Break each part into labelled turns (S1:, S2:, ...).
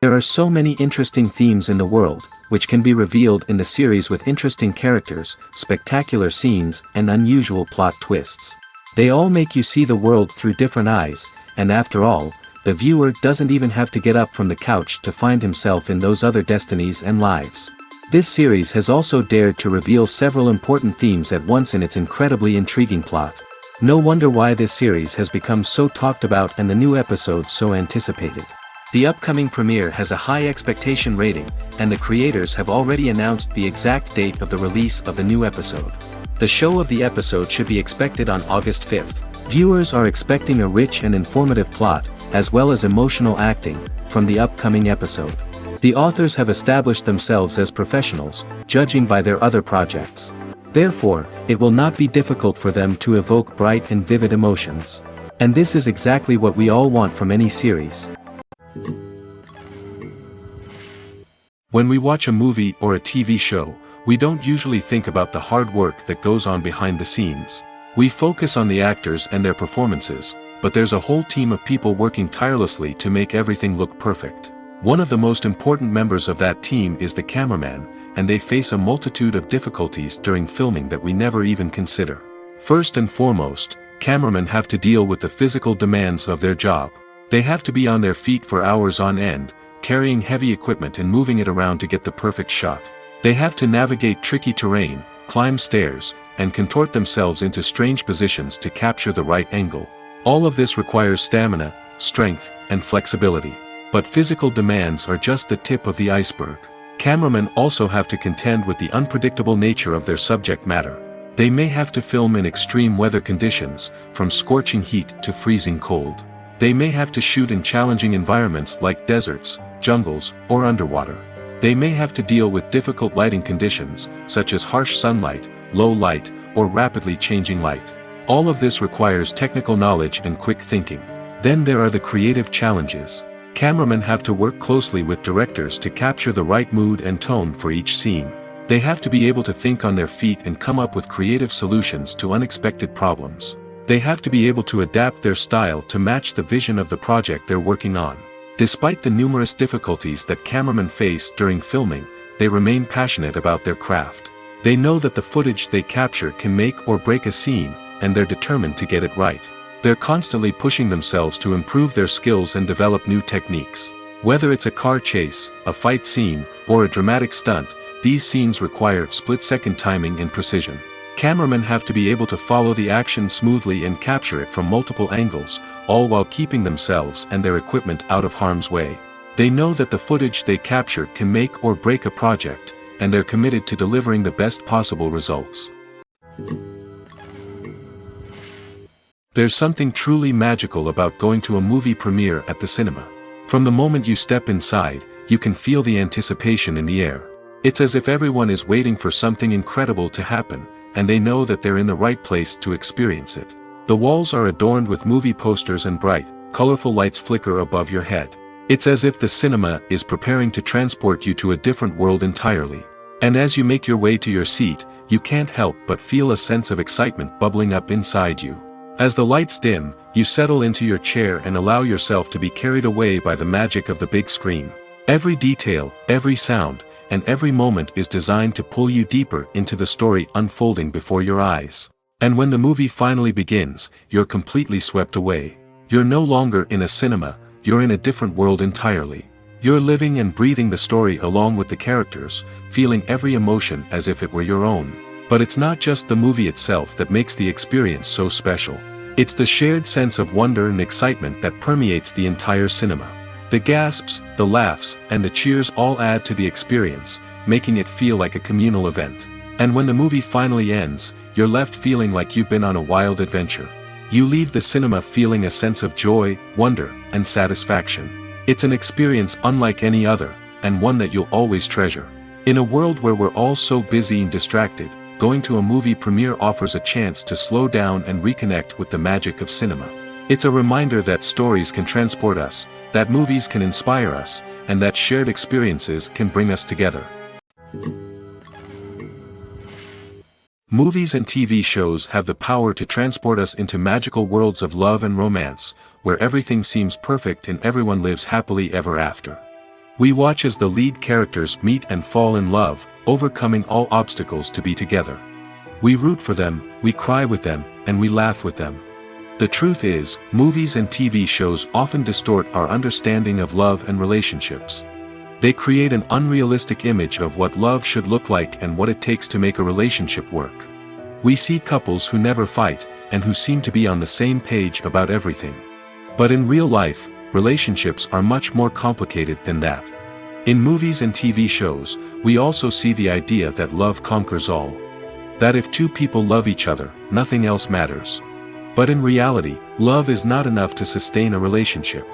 S1: There are so many interesting themes in the world, which can be revealed in the series with interesting characters, spectacular scenes, and unusual plot twists. They all make you see the world through different eyes, and after all, the viewer doesn't even have to get up from the couch to find himself in those other destinies and lives. This series has also dared to reveal several important themes at once in its incredibly intriguing plot. No wonder why this series has become so talked about and the new episodes so anticipated. The upcoming premiere has a high expectation rating, and the creators have already announced the exact date of the release of the new episode. The show of the episode should be expected on August 5th. Viewers are expecting a rich and informative plot, as well as emotional acting, from the upcoming episode. The authors have established themselves as professionals, judging by their other projects. Therefore, it will not be difficult for them to evoke bright and vivid emotions. And this is exactly what we all want from any series.
S2: When we watch a movie or a TV show, we don't usually think about the hard work that goes on behind the scenes. We focus on the actors and their performances, but there's a whole team of people working tirelessly to make everything look perfect. One of the most important members of that team is the cameraman, and they face a multitude of difficulties during filming that we never even consider. First and foremost, cameramen have to deal with the physical demands of their job. They have to be on their feet for hours on end, carrying heavy equipment and moving it around to get the perfect shot. They have to navigate tricky terrain, climb stairs, and contort themselves into strange positions to capture the right angle. All of this requires stamina, strength, and flexibility. But physical demands are just the tip of the iceberg. Cameramen also have to contend with the unpredictable nature of their subject matter. They may have to film in extreme weather conditions, from scorching heat to freezing cold. They may have to shoot in challenging environments like deserts, jungles, or underwater. They may have to deal with difficult lighting conditions, such as harsh sunlight, low light, or rapidly changing light. All of this requires technical knowledge and quick thinking. Then there are the creative challenges. Cameramen have to work closely with directors to capture the right mood and tone for each scene. They have to be able to think on their feet and come up with creative solutions to unexpected problems. They have to be able to adapt their style to match the vision of the project they're working on. Despite the numerous difficulties that cameramen face during filming, they remain passionate about their craft. They know that the footage they capture can make or break a scene, and they're determined to get it right. They're constantly pushing themselves to improve their skills and develop new techniques. Whether it's a car chase, a fight scene, or a dramatic stunt, these scenes require split-second timing and precision. Cameramen have to be able to follow the action smoothly and capture it from multiple angles, all while keeping themselves and their equipment out of harm's way. They know that the footage they capture can make or break a project, and they're committed to delivering the best possible results. There's something truly magical about going to a movie premiere at the cinema. From the moment you step inside, you can feel the anticipation in the air. It's as if everyone is waiting for something incredible to happen, and they know that they're in the right place to experience it. The walls are adorned with movie posters and bright, colorful lights flicker above your head. It's as if the cinema is preparing to transport you to a different world entirely. And as you make your way to your seat, you can't help but feel a sense of excitement bubbling up inside you. As the lights dim, you settle into your chair and allow yourself to be carried away by the magic of the big screen. Every detail, every sound, and every moment is designed to pull you deeper into the story unfolding before your eyes. And when the movie finally begins, you're completely swept away. You're no longer in a cinema, you're in a different world entirely. You're living and breathing the story along with the characters, feeling every emotion as if it were your own. But it's not just the movie itself that makes the experience so special. It's the shared sense of wonder and excitement that permeates the entire cinema. The gasps, the laughs, and the cheers all add to the experience, making it feel like a communal event. And when the movie finally ends, you're left feeling like you've been on a wild adventure. You leave the cinema feeling a sense of joy, wonder, and satisfaction. It's an experience unlike any other, and one that you'll always treasure. In a world where we're all so busy and distracted, going to a movie premiere offers a chance to slow down and reconnect with the magic of cinema. It's a reminder that stories can transport us, that movies can inspire us, and that shared experiences can bring us together. Movies and TV shows have the power to transport us into magical worlds of love and romance, where everything seems perfect and everyone lives happily ever after. We watch as the lead characters meet and fall in love, overcoming all obstacles to be together. We root for them, we cry with them, and we laugh with them. The truth is, movies and TV shows often distort our understanding of love and relationships. They create an unrealistic image of what love should look like and what it takes to make a relationship work. We see couples who never fight, and who seem to be on the same page about everything. But in real life, relationships are much more complicated than that. In movies and TV shows, we also see the idea that love conquers all. That if two people love each other, nothing else matters. But in reality, love is not enough to sustain a relationship.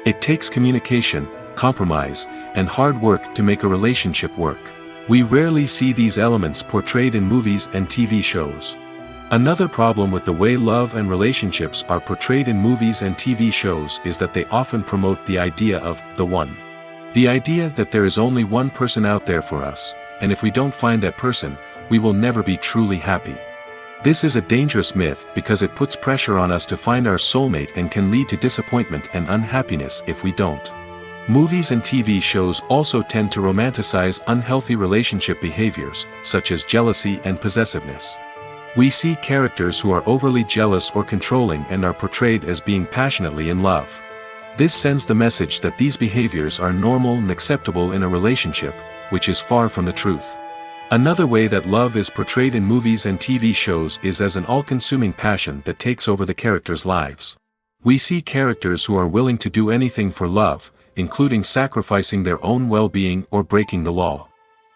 S2: It takes communication, compromise, and hard work to make a relationship work. We rarely see these elements portrayed in movies and TV shows. Another problem with the way love and relationships are portrayed in movies and TV shows is that they often promote the idea of the one. The idea that there is only one person out there for us, and if we don't find that person, we will never be truly happy. This is a dangerous myth because it puts pressure on us to find our soulmate and can lead to disappointment and unhappiness if we don't. Movies and TV shows also tend to romanticize unhealthy relationship behaviors, such as jealousy and possessiveness. We see characters who are overly jealous or controlling and are portrayed as being passionately in love. This sends the message that these behaviors are normal and acceptable in a relationship, which is far from the truth. Another way that love is portrayed in movies and TV shows is as an all-consuming passion that takes over the characters' lives. We see characters who are willing to do anything for love, including sacrificing their own well-being or breaking the law.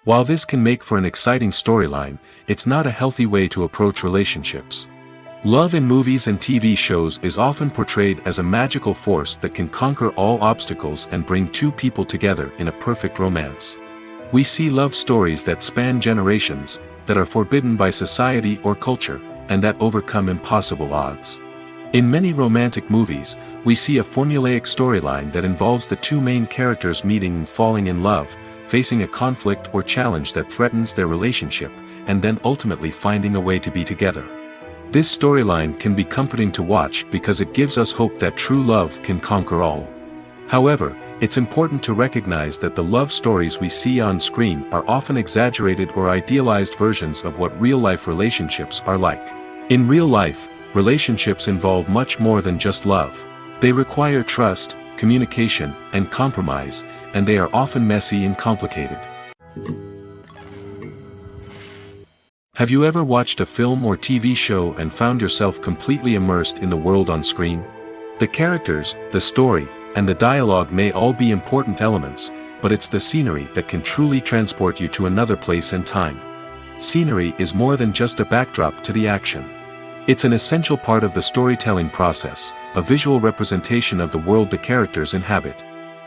S2: While this can make for an exciting storyline, it's not a healthy way to approach relationships. Love in movies and TV shows is often portrayed as a magical force that can conquer all obstacles and bring two people together in a perfect romance. We see love stories that span generations, that are forbidden by society or culture, and that overcome impossible odds. In many romantic movies, we see a formulaic storyline that involves the two main characters meeting and falling in love, facing a conflict or challenge that threatens their relationship, and then ultimately finding a way to be together. This storyline can be comforting to watch because it gives us hope that true love can conquer all. However, it's important to recognize that the love stories we see on screen are often exaggerated or idealized versions of what real-life relationships are like. In real life, relationships involve much more than just love. They require trust, communication, and compromise, and they are often messy and complicated. Have you ever watched a film or TV show and found yourself completely immersed in the world on screen? The characters, the story, and the dialogue may all be important elements, but it's the scenery that can truly transport you to another place and time. Scenery is more than just a backdrop to the action. It's an essential part of the storytelling process, a visual representation of the world the characters inhabit.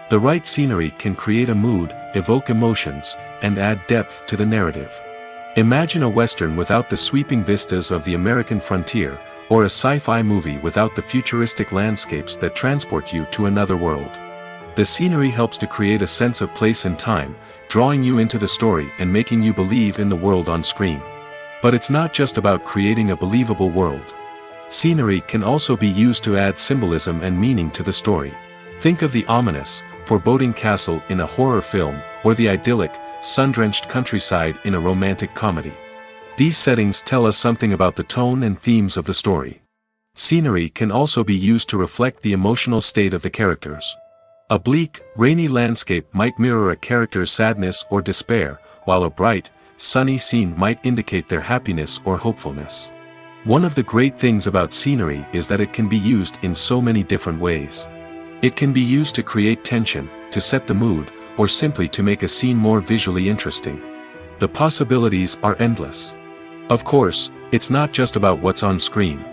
S2: The right scenery can create a mood, evoke emotions, and add depth to the narrative. Imagine a Western without the sweeping vistas of the American frontier, or a sci-fi movie without the futuristic landscapes that transport you to another world. The scenery helps to create a sense of place and time, drawing you into the story and making you believe in the world on screen. But it's not just about creating a believable world. Scenery can also be used to add symbolism and meaning to the story. Think of the ominous, foreboding castle in a horror film, or the idyllic, sun-drenched countryside in a romantic comedy. These settings tell us something about the tone and themes of the story. Scenery can also be used to reflect the emotional state of the characters. A bleak, rainy landscape might mirror a character's sadness or despair, while a bright, sunny scene might indicate their happiness or hopefulness. One of the great things about scenery is that it can be used in so many different ways. It can be used to create tension, to set the mood, or simply to make a scene more visually interesting. The possibilities are endless. Of course, it's not just about what's on screen.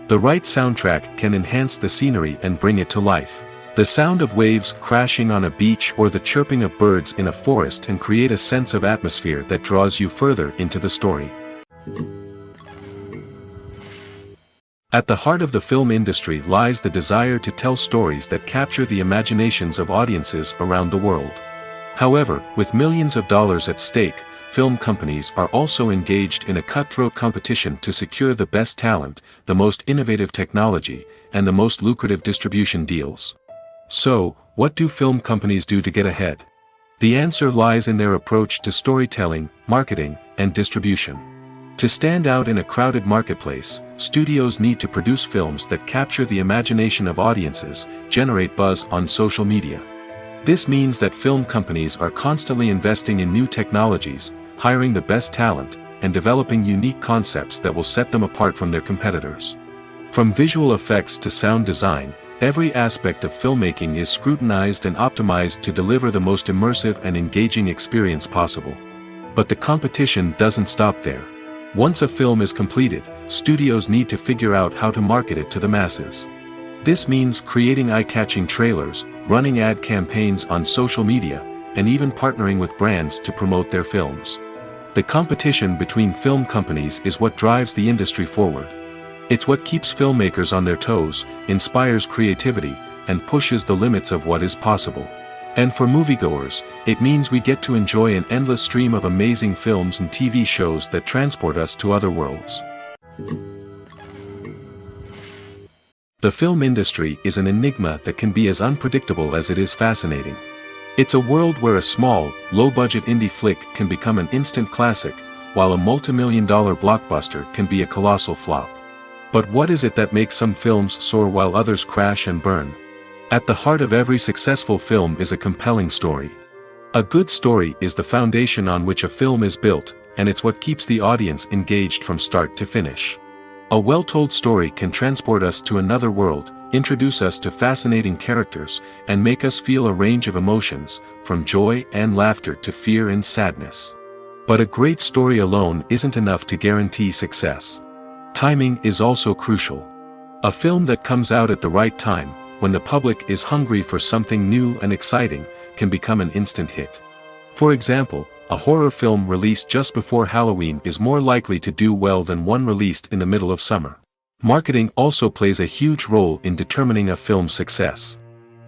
S2: The right soundtrack can enhance the scenery and bring it to life. The sound of waves crashing on a beach or the chirping of birds in a forest can create a sense of atmosphere that draws you further into the story. At the heart of the film industry lies the desire to tell stories that capture the imaginations of audiences around the world. However, with millions of dollars at stake, film companies are also engaged in a cutthroat competition to secure the best talent, the most innovative technology, and the most lucrative distribution deals. So, what do film companies do to get ahead? The answer lies in their approach to storytelling, marketing, and distribution. To stand out in a crowded marketplace, studios need to produce films that capture the imagination of audiences, generate buzz on social media. This means that film companies are constantly investing in new technologies, hiring the best talent, and developing unique concepts that will set them apart from their competitors. From visual effects to sound design, every aspect of filmmaking is scrutinized and optimized to deliver the most immersive and engaging experience possible. But the competition doesn't stop there. Once a film is completed, studios need to figure out how to market it to the masses. This means creating eye-catching trailers, running ad campaigns on social media, and even partnering with brands to promote their films. The competition between film companies is what drives the industry forward. It's what keeps filmmakers on their toes, inspires creativity, and pushes the limits of what is possible. And for moviegoers, it means we get to enjoy an endless stream of amazing films and TV shows that transport us to other worlds. The film industry is an enigma that can be as unpredictable as it is fascinating. It's a world where a small, low-budget indie flick can become an instant classic, while a multi-million-dollar blockbuster can be a colossal flop. But what is it that makes some films soar while others crash and burn? At the heart of every successful film is a compelling story. A good story is the foundation on which a film is built, and it's what keeps the audience engaged from start to finish. A well-told story can transport us to another world, introduce us to fascinating characters, and make us feel a range of emotions, from joy and laughter to fear and sadness. But a great story alone isn't enough to guarantee success. Timing is also crucial. A film that comes out at the right time, when the public is hungry for something new and exciting, can become an instant hit. For example, a horror film released just before Halloween is more likely to do well than one released in the middle of summer. Marketing also plays a huge role in determining a film's success.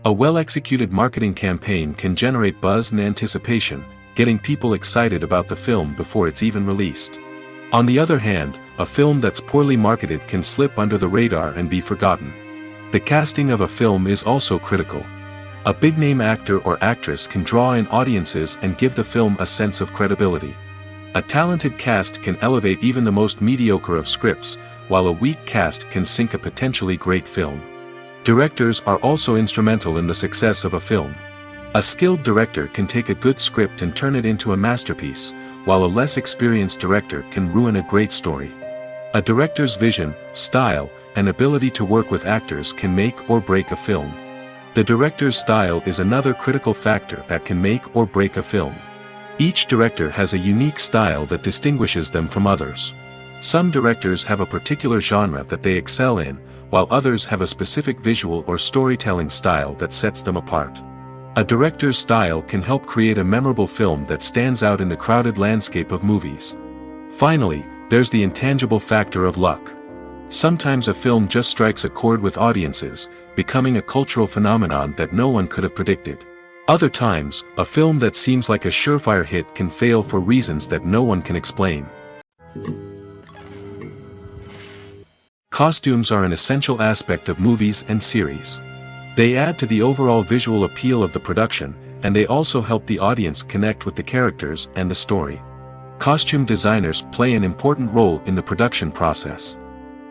S2: A well-executed marketing campaign can generate buzz and anticipation, getting people excited about the film before it's even released. On the other hand, a film that's poorly marketed can slip under the radar and be forgotten. The casting of a film is also critical. A big-name actor or actress can draw in audiences and give the film a sense of credibility. A talented cast can elevate even the most mediocre of scripts, while a weak cast can sink a potentially great film. Directors are also instrumental in the success of a film. A skilled director can take a good script and turn it into a masterpiece, while a less experienced director can ruin a great story. A director's vision, style, and ability to work with actors can make or break a film. The director's style is another critical factor that can make or break a film. Each director has a unique style that distinguishes them from others. Some directors have a particular genre that they excel in, while others have a specific visual or storytelling style that sets them apart. A director's style can help create a memorable film that stands out in the crowded landscape of movies. Finally, there's the intangible factor of luck. Sometimes a film just strikes a chord with audiences, becoming a cultural phenomenon that no one could have predicted. Other times, a film that seems like a surefire hit can fail for reasons that no one can explain. Costumes are an essential aspect of movies and series. They add to the overall visual appeal of the production, and they also help the audience connect with the characters and the story. Costume designers play an important role in the production process.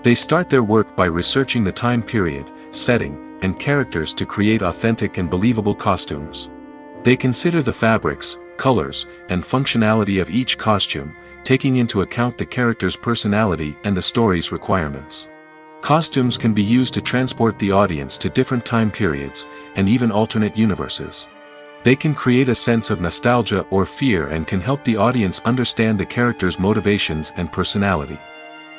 S2: They start their work by researching the time period, setting, and characters to create authentic and believable costumes. They consider the fabrics, colors, and functionality of each costume, taking into account the character's personality and the story's requirements. Costumes can be used to transport the audience to different time periods, and even alternate universes. They can create a sense of nostalgia or fear and can help the audience understand the character's motivations and personality.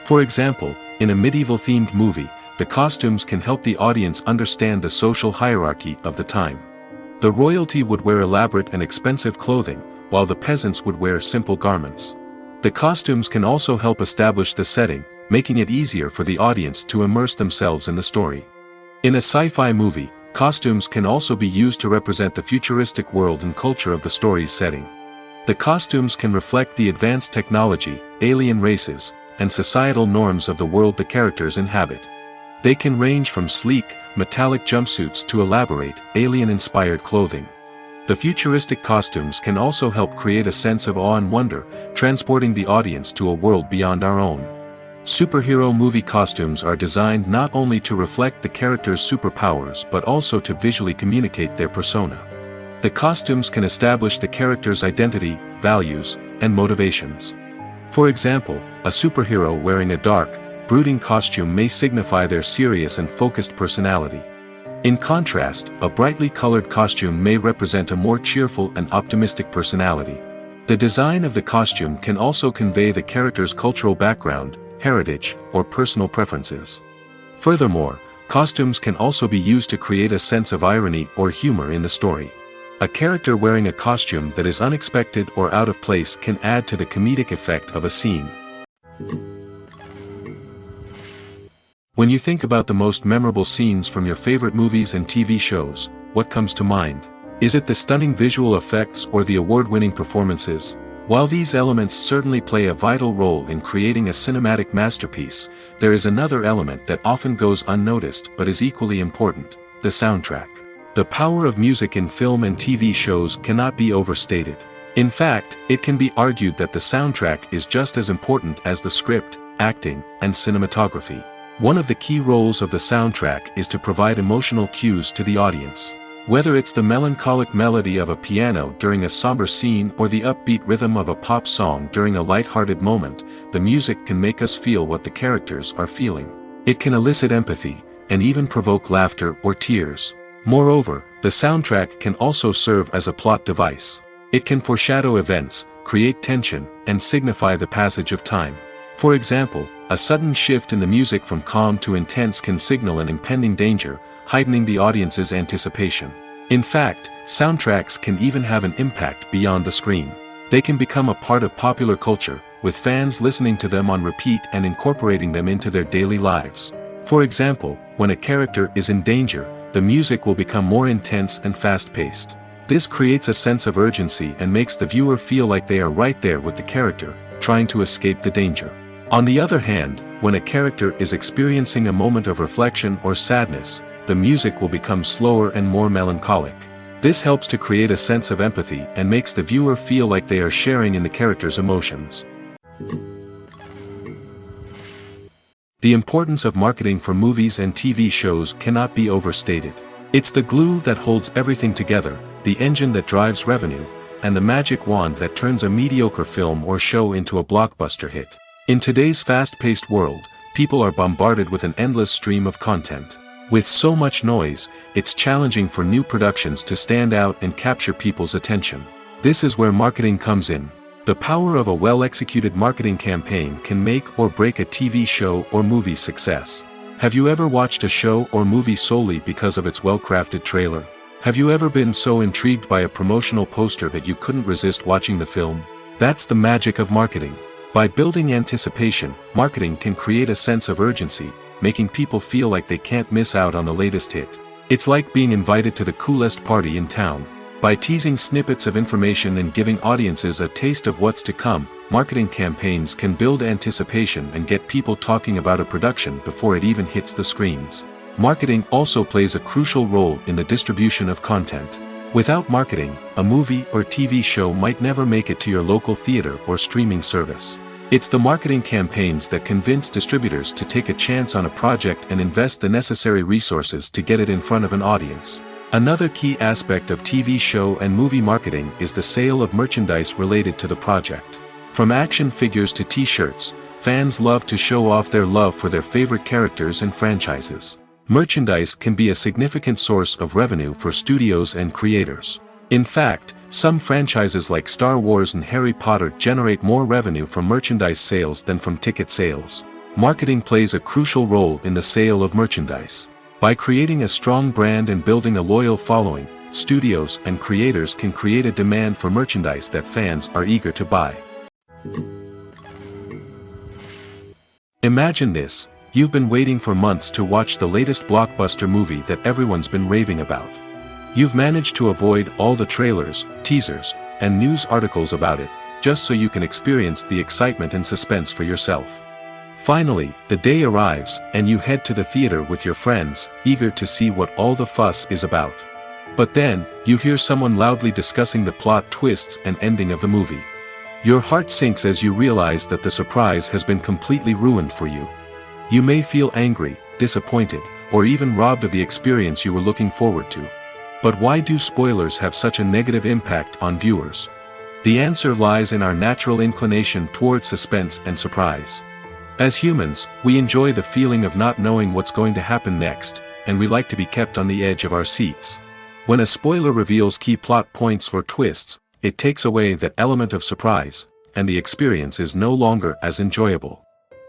S2: For example, in a medieval-themed movie, the costumes can help the audience understand the social hierarchy of the time. The royalty would wear elaborate and expensive clothing, while the peasants would wear simple garments. The costumes can also help establish the setting, making it easier for the audience to immerse themselves in the story. In a sci-fi movie, costumes can also be used to represent the futuristic world and culture of the story's setting. The costumes can reflect the advanced technology, alien races, and societal norms of the world the characters inhabit. They can range from sleek, metallic jumpsuits to elaborate, alien-inspired clothing. The futuristic costumes can also help create a sense of awe and wonder, transporting the audience to a world beyond our own. Superhero movie costumes are designed not only to reflect the character's superpowers but also to visually communicate their persona. The costumes can establish the character's identity, values, and motivations. For example, a superhero wearing a dark, brooding costume may signify their serious and focused personality. In contrast, a brightly colored costume may represent a more cheerful and optimistic personality. The design of the costume can also convey the character's cultural background, heritage, or personal preferences. Furthermore, costumes can also be used to create a sense of irony or humor in the story. A character wearing a costume that is unexpected or out of place can add to the comedic effect of a scene. When you think about the most memorable scenes from your favorite movies and TV shows, what comes to mind? Is it the stunning visual effects or the award-winning performances? While these elements certainly play a vital role in creating a cinematic masterpiece, there is another element that often goes unnoticed but is equally important: the soundtrack. The power of music in film and TV shows cannot be overstated. In fact, it can be argued that the soundtrack is just as important as the script, acting, and cinematography. One of the key roles of the soundtrack is to provide emotional cues to the audience. Whether it's the melancholic melody of a piano during a somber scene or the upbeat rhythm of a pop song during a light-hearted moment, the music can make us feel what the characters are feeling. It can elicit empathy, and even provoke laughter or tears. Moreover, the soundtrack can also serve as a plot device. It can foreshadow events, create tension, and signify the passage of time. For example, a sudden shift in the music from calm to intense can signal an impending danger, heightening the audience's anticipation. In fact, soundtracks can even have an impact beyond the screen. They can become a part of popular culture, with fans listening to them on repeat and incorporating them into their daily lives. For example, when a character is in danger, the music will become more intense and fast-paced. This creates a sense of urgency and makes the viewer feel like they are right there with the character, trying to escape the danger. On the other hand, when a character is experiencing a moment of reflection or sadness, the music will become slower and more melancholic. This helps to create a sense of empathy and makes the viewer feel like they are sharing in the character's emotions. The importance of marketing for movies and TV shows cannot be overstated. It's the glue that holds everything together, the engine that drives revenue, and the magic wand that turns a mediocre film or show into a blockbuster hit. In today's fast-paced world, people are bombarded with an endless stream of content. With so much noise, it's challenging for new productions to stand out and capture people's attention. This is where marketing comes in. The power of a well-executed marketing campaign can make or break a TV show or movie's success. Have you ever watched a show or movie solely because of its well-crafted trailer? Have you ever been so intrigued by a promotional poster that you couldn't resist watching the film? That's the magic of marketing. By building anticipation, marketing can create a sense of urgency, making people feel like they can't miss out on the latest hit. It's like being invited to the coolest party in town. By teasing snippets of information and giving audiences a taste of what's to come, marketing campaigns can build anticipation and get people talking about a production before it even hits the screens. Marketing also plays a crucial role in the distribution of content. Without marketing, a movie or TV show might never make it to your local theater or streaming service. It's the marketing campaigns that convince distributors to take a chance on a project and invest the necessary resources to get it in front of an audience. Another key aspect of TV show and movie marketing is the sale of merchandise related to the project. From action figures to t-shirts, fans love to show off their love for their favorite characters and franchises. Merchandise can be a significant source of revenue for studios and creators. In fact, some franchises like Star Wars and Harry Potter generate more revenue from merchandise sales than from ticket sales. Marketing plays a crucial role in the sale of merchandise. By creating a strong brand and building a loyal following, studios and creators can create a demand for merchandise that fans are eager to buy. Imagine this: you've been waiting for months to watch the latest blockbuster movie that everyone's been raving about. You've managed to avoid all the trailers, teasers, and news articles about it, just so you can experience the excitement and suspense for yourself. Finally, the day arrives, and you head to the theater with your friends, eager to see what all the fuss is about. But then, you hear someone loudly discussing the plot twists and ending of the movie. Your heart sinks as you realize that the surprise has been completely ruined for you. You may feel angry, disappointed, or even robbed of the experience you were looking forward to. But why do spoilers have such a negative impact on viewers? The answer lies in our natural inclination toward suspense and surprise. As humans, we enjoy the feeling of not knowing what's going to happen next, and we like to be kept on the edge of our seats. When a spoiler reveals key plot points or twists, it takes away that element of surprise, and the experience is no longer as enjoyable.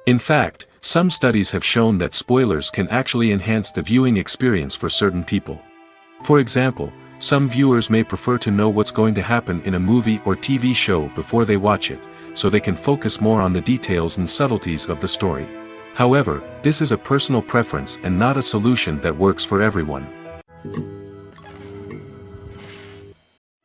S2: In fact, some studies have shown that spoilers can actually enhance the viewing experience for certain people. For example, some viewers may prefer to know what's going to happen in a movie or TV show before they watch it, so they can focus more on the details and subtleties of the story. However, this is a personal preference and not a solution that works for everyone.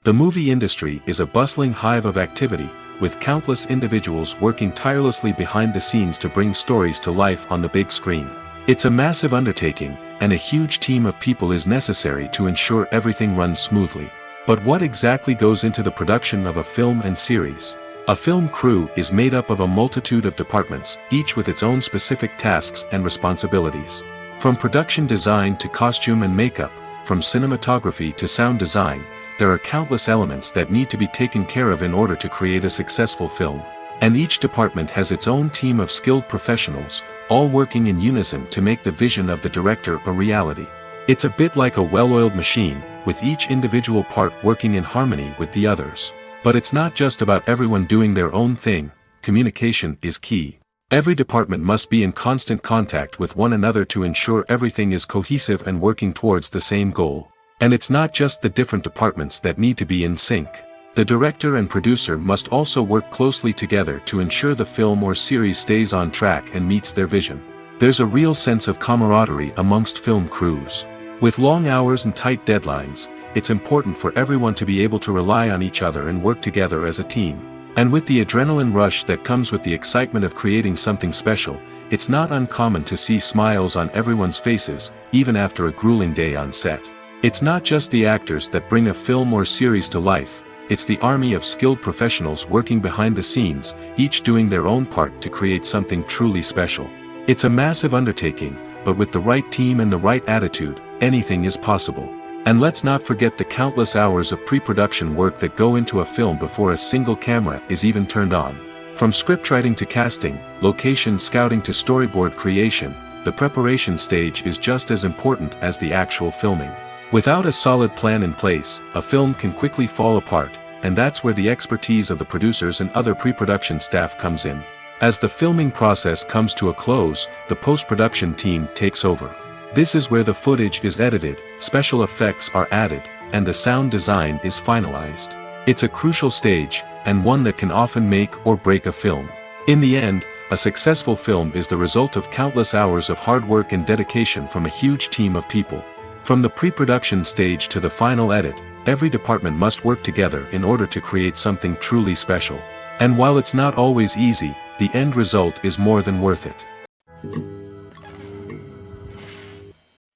S2: The movie industry is a bustling hive of activity, with countless individuals working tirelessly behind the scenes to bring stories to life on the big screen. It's a massive undertaking, and a huge team of people is necessary to ensure everything runs smoothly. But what exactly goes into the production of a film and series? A film crew is made up of a multitude of departments, each with its own specific tasks and responsibilities. From production design to costume and makeup, from cinematography to sound design, there are countless elements that need to be taken care of in order to create a successful film. And each department has its own team of skilled professionals, all working in unison to make the vision of the director a reality. It's a bit like a well-oiled machine, with each individual part working in harmony with the others. But it's not just about everyone doing their own thing. Communication is key. Every department must be in constant contact with one another to ensure everything is cohesive and working towards the same goal. And it's not just the different departments that need to be in sync. The director and producer must also work closely together to ensure the film or series stays on track and meets their vision. There's a real sense of camaraderie amongst film crews. With long hours and tight deadlines, it's important for everyone to be able to rely on each other and work together as a team. And with the adrenaline rush that comes with the excitement of creating something special, it's not uncommon to see smiles on everyone's faces, even after a grueling day on set. It's not just the actors that bring a film or series to life, it's the army of skilled professionals working behind the scenes, each doing their own part to create something truly special. It's a massive undertaking, but with the right team and the right attitude, anything is possible. And let's not forget the countless hours of pre-production work that go into a film before a single camera is even turned on. From scriptwriting to casting, location scouting to storyboard creation, the preparation stage is just as important as the actual filming. Without a solid plan in place, a film can quickly fall apart, and that's where the expertise of the producers and other pre-production staff comes in. As the filming process comes to a close, the post-production team takes over. This is where the footage is edited, special effects are added, and the sound design is finalized. It's a crucial stage, and one that can often make or break a film. In the end, a successful film is the result of countless hours of hard work and dedication from a huge team of people. From the pre-production stage to the final edit, every department must work together in order to create something truly special. And while it's not always easy, the end result is more than worth it.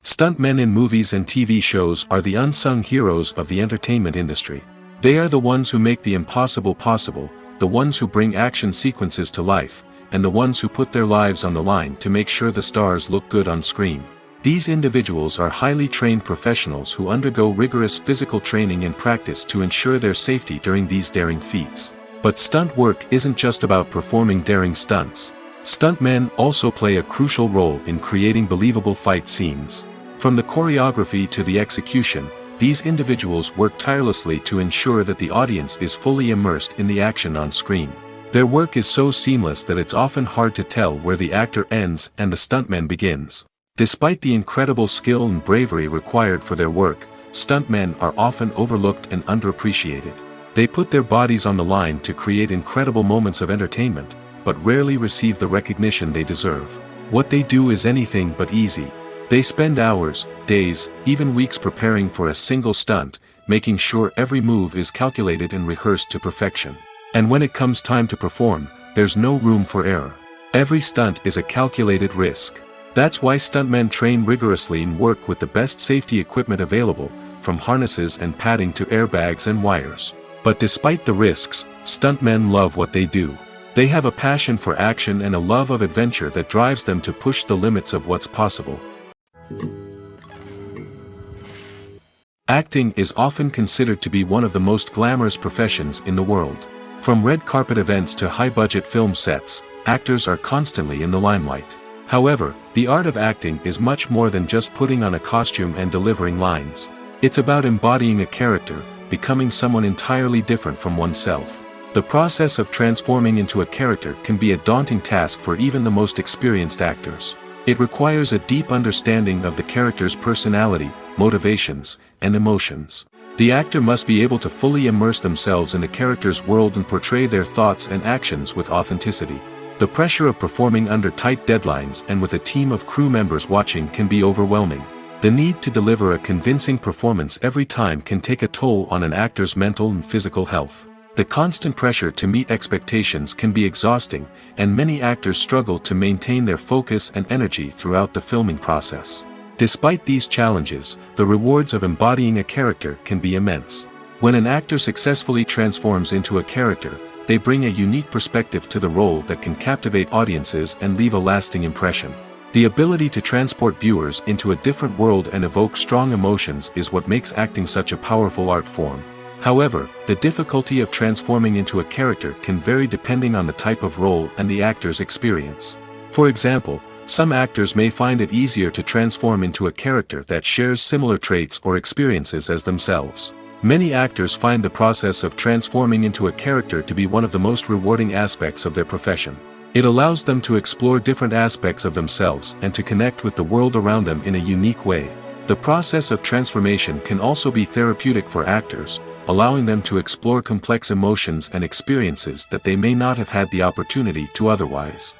S2: Stuntmen in movies and TV shows are the unsung heroes of the entertainment industry. They are the ones who make the impossible possible, the ones who bring action sequences to life, and the ones who put their lives on the line to make sure the stars look good on screen. These individuals are highly trained professionals who undergo rigorous physical training and practice to ensure their safety during these daring feats. But stunt work isn't just about performing daring stunts. Stuntmen also play a crucial role in creating believable fight scenes. From the choreography to the execution, these individuals work tirelessly to ensure that the audience is fully immersed in the action on screen. Their work is so seamless that it's often hard to tell where the actor ends and the stuntman begins. Despite the incredible skill and bravery required for their work, stuntmen are often overlooked and underappreciated. They put their bodies on the line to create incredible moments of entertainment, but rarely receive the recognition they deserve. What they do is anything but easy. They spend hours, days, even weeks preparing for a single stunt, making sure every move is calculated and rehearsed to perfection. And when it comes time to perform, there's no room for error. Every stunt is a calculated risk. That's why stuntmen train rigorously and work with the best safety equipment available, from harnesses and padding to airbags and wires. But despite the risks, stuntmen love what they do. They have a passion for action and a love of adventure that drives them to push the limits of what's possible. Acting is often considered to be one of the most glamorous professions in the world. From red carpet events to high-budget film sets, actors are constantly in the limelight. However, the art of acting is much more than just putting on a costume and delivering lines. It's about embodying a character, becoming someone entirely different from oneself. The process of transforming into a character can be a daunting task for even the most experienced actors. It requires a deep understanding of the character's personality, motivations, and emotions. The actor must be able to fully immerse themselves in the character's world and portray their thoughts and actions with authenticity. The pressure of performing under tight deadlines and with a team of crew members watching can be overwhelming. The need to deliver a convincing performance every time can take a toll on an actor's mental and physical health. The constant pressure to meet expectations can be exhausting, and many actors struggle to maintain their focus and energy throughout the filming process. Despite these challenges, the rewards of embodying a character can be immense. When an actor successfully transforms into a character, they bring a unique perspective to the role that can captivate audiences and leave a lasting impression. The ability to transport viewers into a different world and evoke strong emotions is what makes acting such a powerful art form. However, the difficulty of transforming into a character can vary depending on the type of role and the actor's experience. For example, some actors may find it easier to transform into a character that shares similar traits or experiences as themselves. Many actors find the process of transforming into a character to be one of the most rewarding aspects of their profession. It allows them to explore different aspects of themselves and to connect with the world around them in a unique way. The process of transformation can also be therapeutic for actors, allowing them to explore complex emotions and experiences that they may not have had the opportunity to otherwise.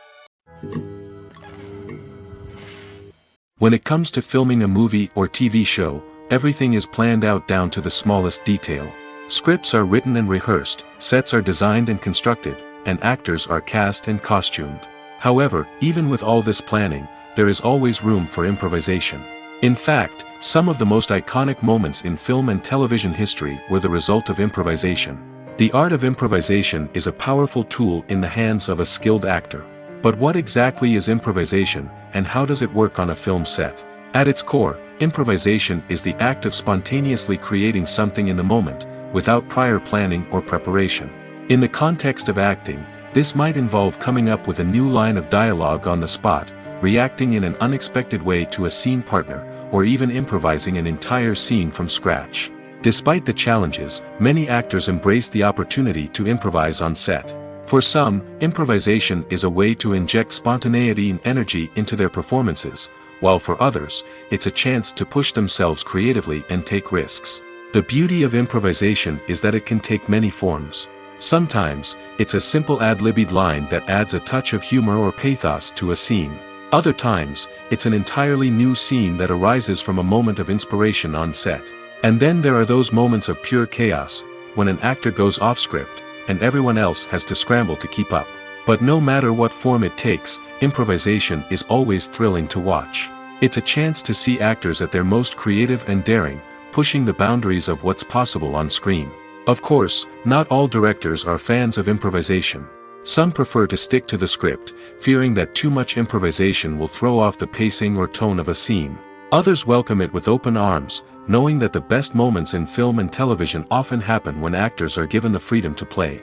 S2: When it comes to filming a movie or TV show, everything is planned out down to the smallest detail. Scripts are written and rehearsed, sets are designed and constructed, and actors are cast and costumed. However, even with all this planning, there is always room for improvisation. In fact, some of the most iconic moments in film and television history were the result of improvisation. The art of improvisation is a powerful tool in the hands of a skilled actor. But what exactly is improvisation, and how does it work on a film set? At its core, improvisation is the act of spontaneously creating something in the moment, without prior planning or preparation. In the context of acting, this might involve coming up with a new line of dialogue on the spot, reacting in an unexpected way to a scene partner, or even improvising an entire scene from scratch. Despite the challenges, many actors embrace the opportunity to improvise on set. For some, improvisation is a way to inject spontaneity and energy into their performances, while for others, it's a chance to push themselves creatively and take risks. The beauty of improvisation is that it can take many forms. Sometimes, it's a simple ad-libbed line that adds a touch of humor or pathos to a scene. Other times, it's an entirely new scene that arises from a moment of inspiration on set. And then there are those moments of pure chaos, when an actor goes off script, and everyone else has to scramble to keep up. But no matter what form it takes, improvisation is always thrilling to watch. It's a chance to see actors at their most creative and daring, pushing the boundaries of what's possible on screen. Of course, not all directors are fans of improvisation. Some prefer to stick to the script, fearing that too much improvisation will throw off the pacing or tone of a scene. Others welcome it with open arms, knowing that the best moments in film and television often happen when actors are given the freedom to play.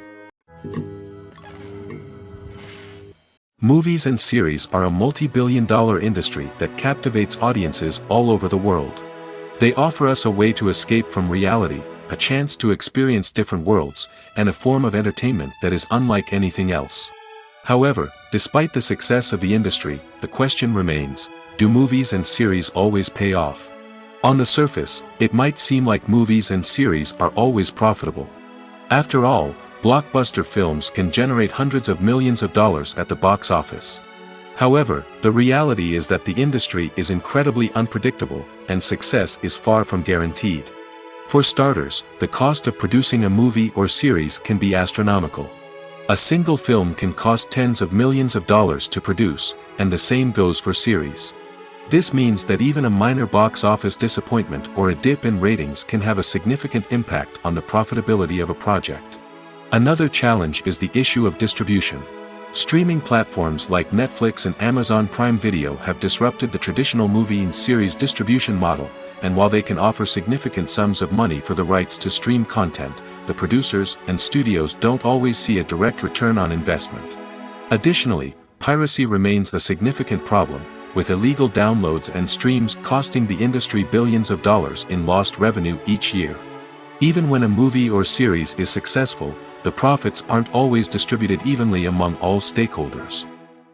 S2: Movies and series are a multi-billion-dollar industry that captivates audiences all over the world. They offer us a way to escape from reality, a chance to experience different worlds, and a form of entertainment that is unlike anything else. However, despite the success of the industry, the question remains, do movies and series always pay off? On the surface, it might seem like movies and series are always profitable. After all, blockbuster films can generate hundreds of millions of dollars at the box office. However, the reality is that the industry is incredibly unpredictable, and success is far from guaranteed. For starters, the cost of producing a movie or series can be astronomical. A single film can cost tens of millions of dollars to produce, and the same goes for series. This means that even a minor box office disappointment or a dip in ratings can have a significant impact on the profitability of a project. Another challenge is the issue of distribution. Streaming platforms like Netflix and Amazon Prime Video have disrupted the traditional movie and series distribution model, and while they can offer significant sums of money for the rights to stream content, the producers and studios don't always see a direct return on investment. Additionally, piracy remains a significant problem, with illegal downloads and streams costing the industry billions of dollars in lost revenue each year. Even when a movie or series is successful, the profits aren't always distributed evenly among all stakeholders.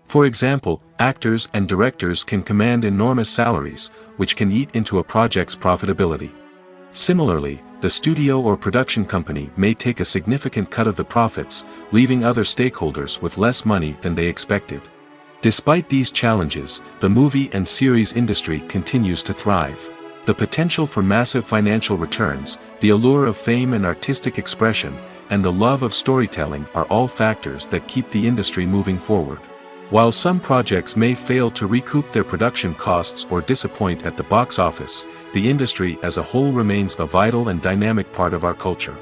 S2: For example, actors and directors can command enormous salaries, which can eat into a project's profitability. Similarly, the studio or production company may take a significant cut of the profits, leaving other stakeholders with less money than they expected. Despite these challenges, the movie and series industry continues to thrive. The potential for massive financial returns, the allure of fame and artistic expression, and the love of storytelling are all factors that keep the industry moving forward. While some projects may fail to recoup their production costs or disappoint at the box office, the industry as a whole remains a vital and dynamic part of our culture.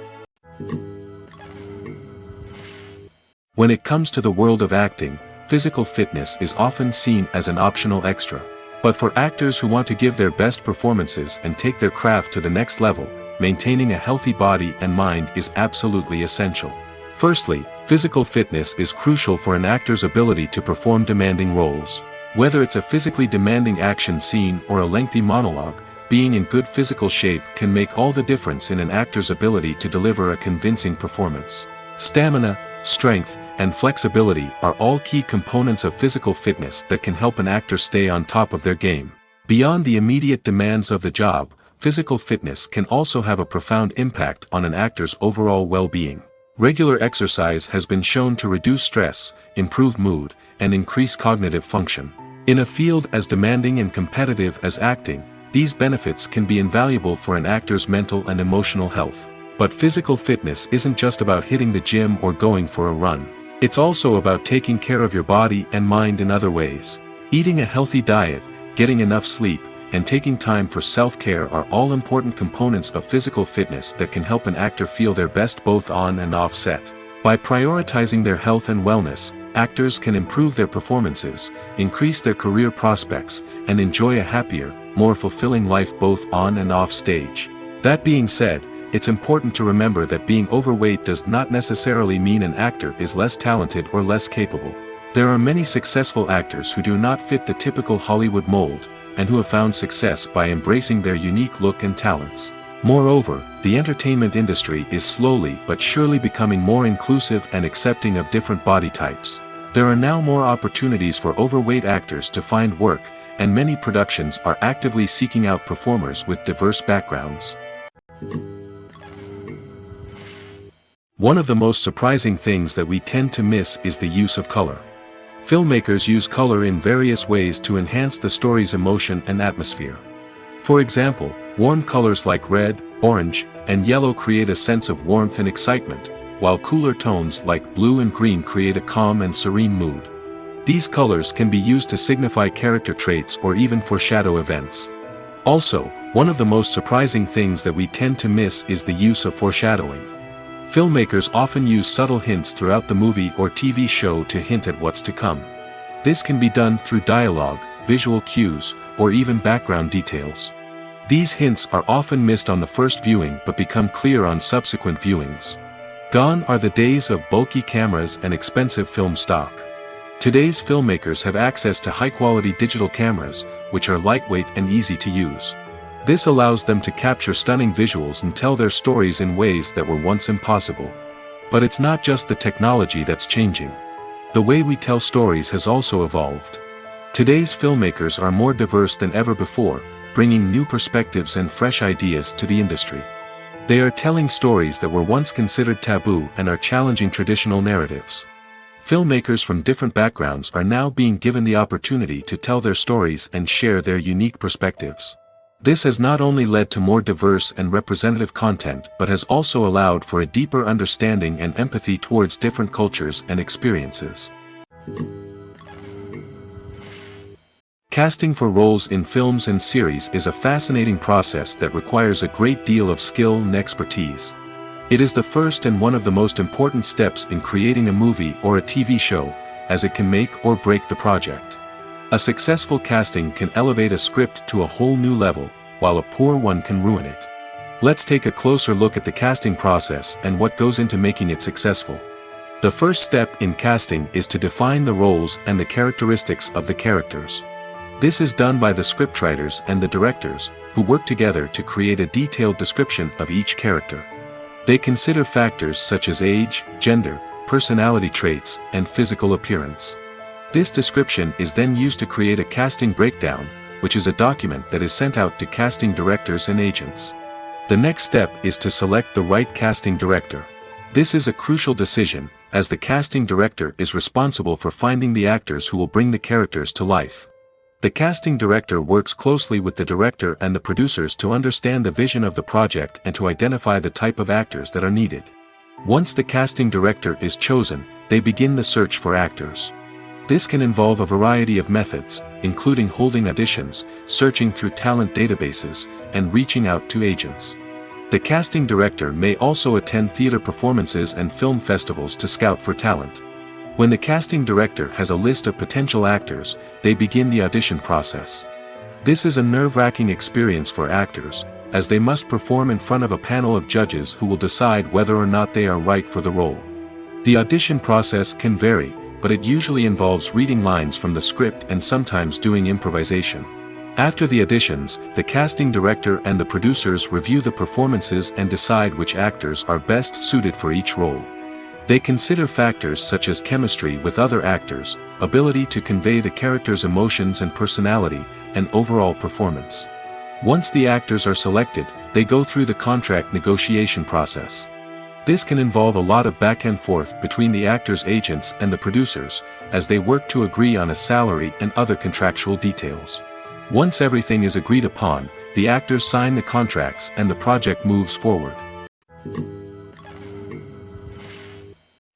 S2: When it comes to the world of acting, physical fitness is often seen as an optional extra. But for actors who want to give their best performances and take their craft to the next level, maintaining a healthy body and mind is absolutely essential. Firstly, physical fitness is crucial for an actor's ability to perform demanding roles. Whether it's a physically demanding action scene or a lengthy monologue, being in good physical shape can make all the difference in an actor's ability to deliver a convincing performance. Stamina, strength, and flexibility are all key components of physical fitness that can help an actor stay on top of their game. Beyond the immediate demands of the job, physical fitness can also have a profound impact on an actor's overall well-being. Regular exercise has been shown to reduce stress, improve mood, and increase cognitive function. In a field as demanding and competitive as acting, these benefits can be invaluable for an actor's mental and emotional health. But physical fitness isn't just about hitting the gym or going for a run. It's also about taking care of your body and mind in other ways. Eating a healthy diet, getting enough sleep, and taking time for self-care are all important components of physical fitness that can help an actor feel their best both on and off set. By prioritizing their health and wellness, actors can improve their performances, increase their career prospects, and enjoy a happier, more fulfilling life both on and off stage. That being said, it's important to remember that being overweight does not necessarily mean an actor is less talented or less capable. There are many successful actors who do not fit the typical Hollywood mold, and who have found success by embracing their unique look and talents. Moreover, the entertainment industry is slowly but surely becoming more inclusive and accepting of different body types. There are now more opportunities for overweight actors to find work, and many productions are actively seeking out performers with diverse backgrounds. One of the most surprising things that we tend to miss is the use of color. Filmmakers use color in various ways to enhance the story's emotion and atmosphere. For example, warm colors like red, orange, and yellow create a sense of warmth and excitement, while cooler tones like blue and green create a calm and serene mood. These colors can be used to signify character traits or even foreshadow events. Also, one of the most surprising things that we tend to miss is the use of foreshadowing. Filmmakers often use subtle hints throughout the movie or TV show to hint at what's to come. This can be done through dialogue, visual cues, or even background details. These hints are often missed on the first viewing but become clear on subsequent viewings. Gone are the days of bulky cameras and expensive film stock. Today's filmmakers have access to high-quality digital cameras, which are lightweight and easy to use. This allows them to capture stunning visuals and tell their stories in ways that were once impossible. But it's not just the technology that's changing. The way we tell stories has also evolved. Today's filmmakers are more diverse than ever before, bringing new perspectives and fresh ideas to the industry. They are telling stories that were once considered taboo and are challenging traditional narratives. Filmmakers from different backgrounds are now being given the opportunity to tell their stories and share their unique perspectives. This has not only led to more diverse and representative content but has also allowed for a deeper understanding and empathy towards different cultures and experiences. Casting for roles in films and series is a fascinating process that requires a great deal of skill and expertise. It is the first and one of the most important steps in creating a movie or a TV show, as it can make or break the project. A successful casting can elevate a script to a whole new level, while a poor one can ruin it. Let's take a closer look at the casting process and what goes into making it successful. The first step in casting is to define the roles and the characteristics of the characters. This is done by the scriptwriters and the directors, who work together to create a detailed description of each character. They consider factors such as age, gender, personality traits, and physical appearance. This description is then used to create a casting breakdown, which is a document that is sent out to casting directors and agents. The next step is to select the right casting director. This is a crucial decision, as the casting director is responsible for finding the actors who will bring the characters to life. The casting director works closely with the director and the producers to understand the vision of the project and to identify the type of actors that are needed. Once the casting director is chosen, they begin the search for actors. This can involve a variety of methods, including holding auditions, searching through talent databases, and reaching out to agents. The casting director may also attend theater performances and film festivals to scout for talent. When the casting director has a list of potential actors, they begin the audition process. This is a nerve-wracking experience for actors, as they must perform in front of a panel of judges who will decide whether or not they are right for the role. The audition process can vary, but it usually involves reading lines from the script and sometimes doing improvisation. After the auditions, the casting director and the producers review the performances and decide which actors are best suited for each role. They consider factors such as chemistry with other actors, ability to convey the character's emotions and personality, and overall performance. Once the actors are selected, they go through the contract negotiation process. This can involve a lot of back and forth between the actors' agents and the producers, as they work to agree on a salary and other contractual details. Once everything is agreed upon, the actors sign the contracts and the project moves forward.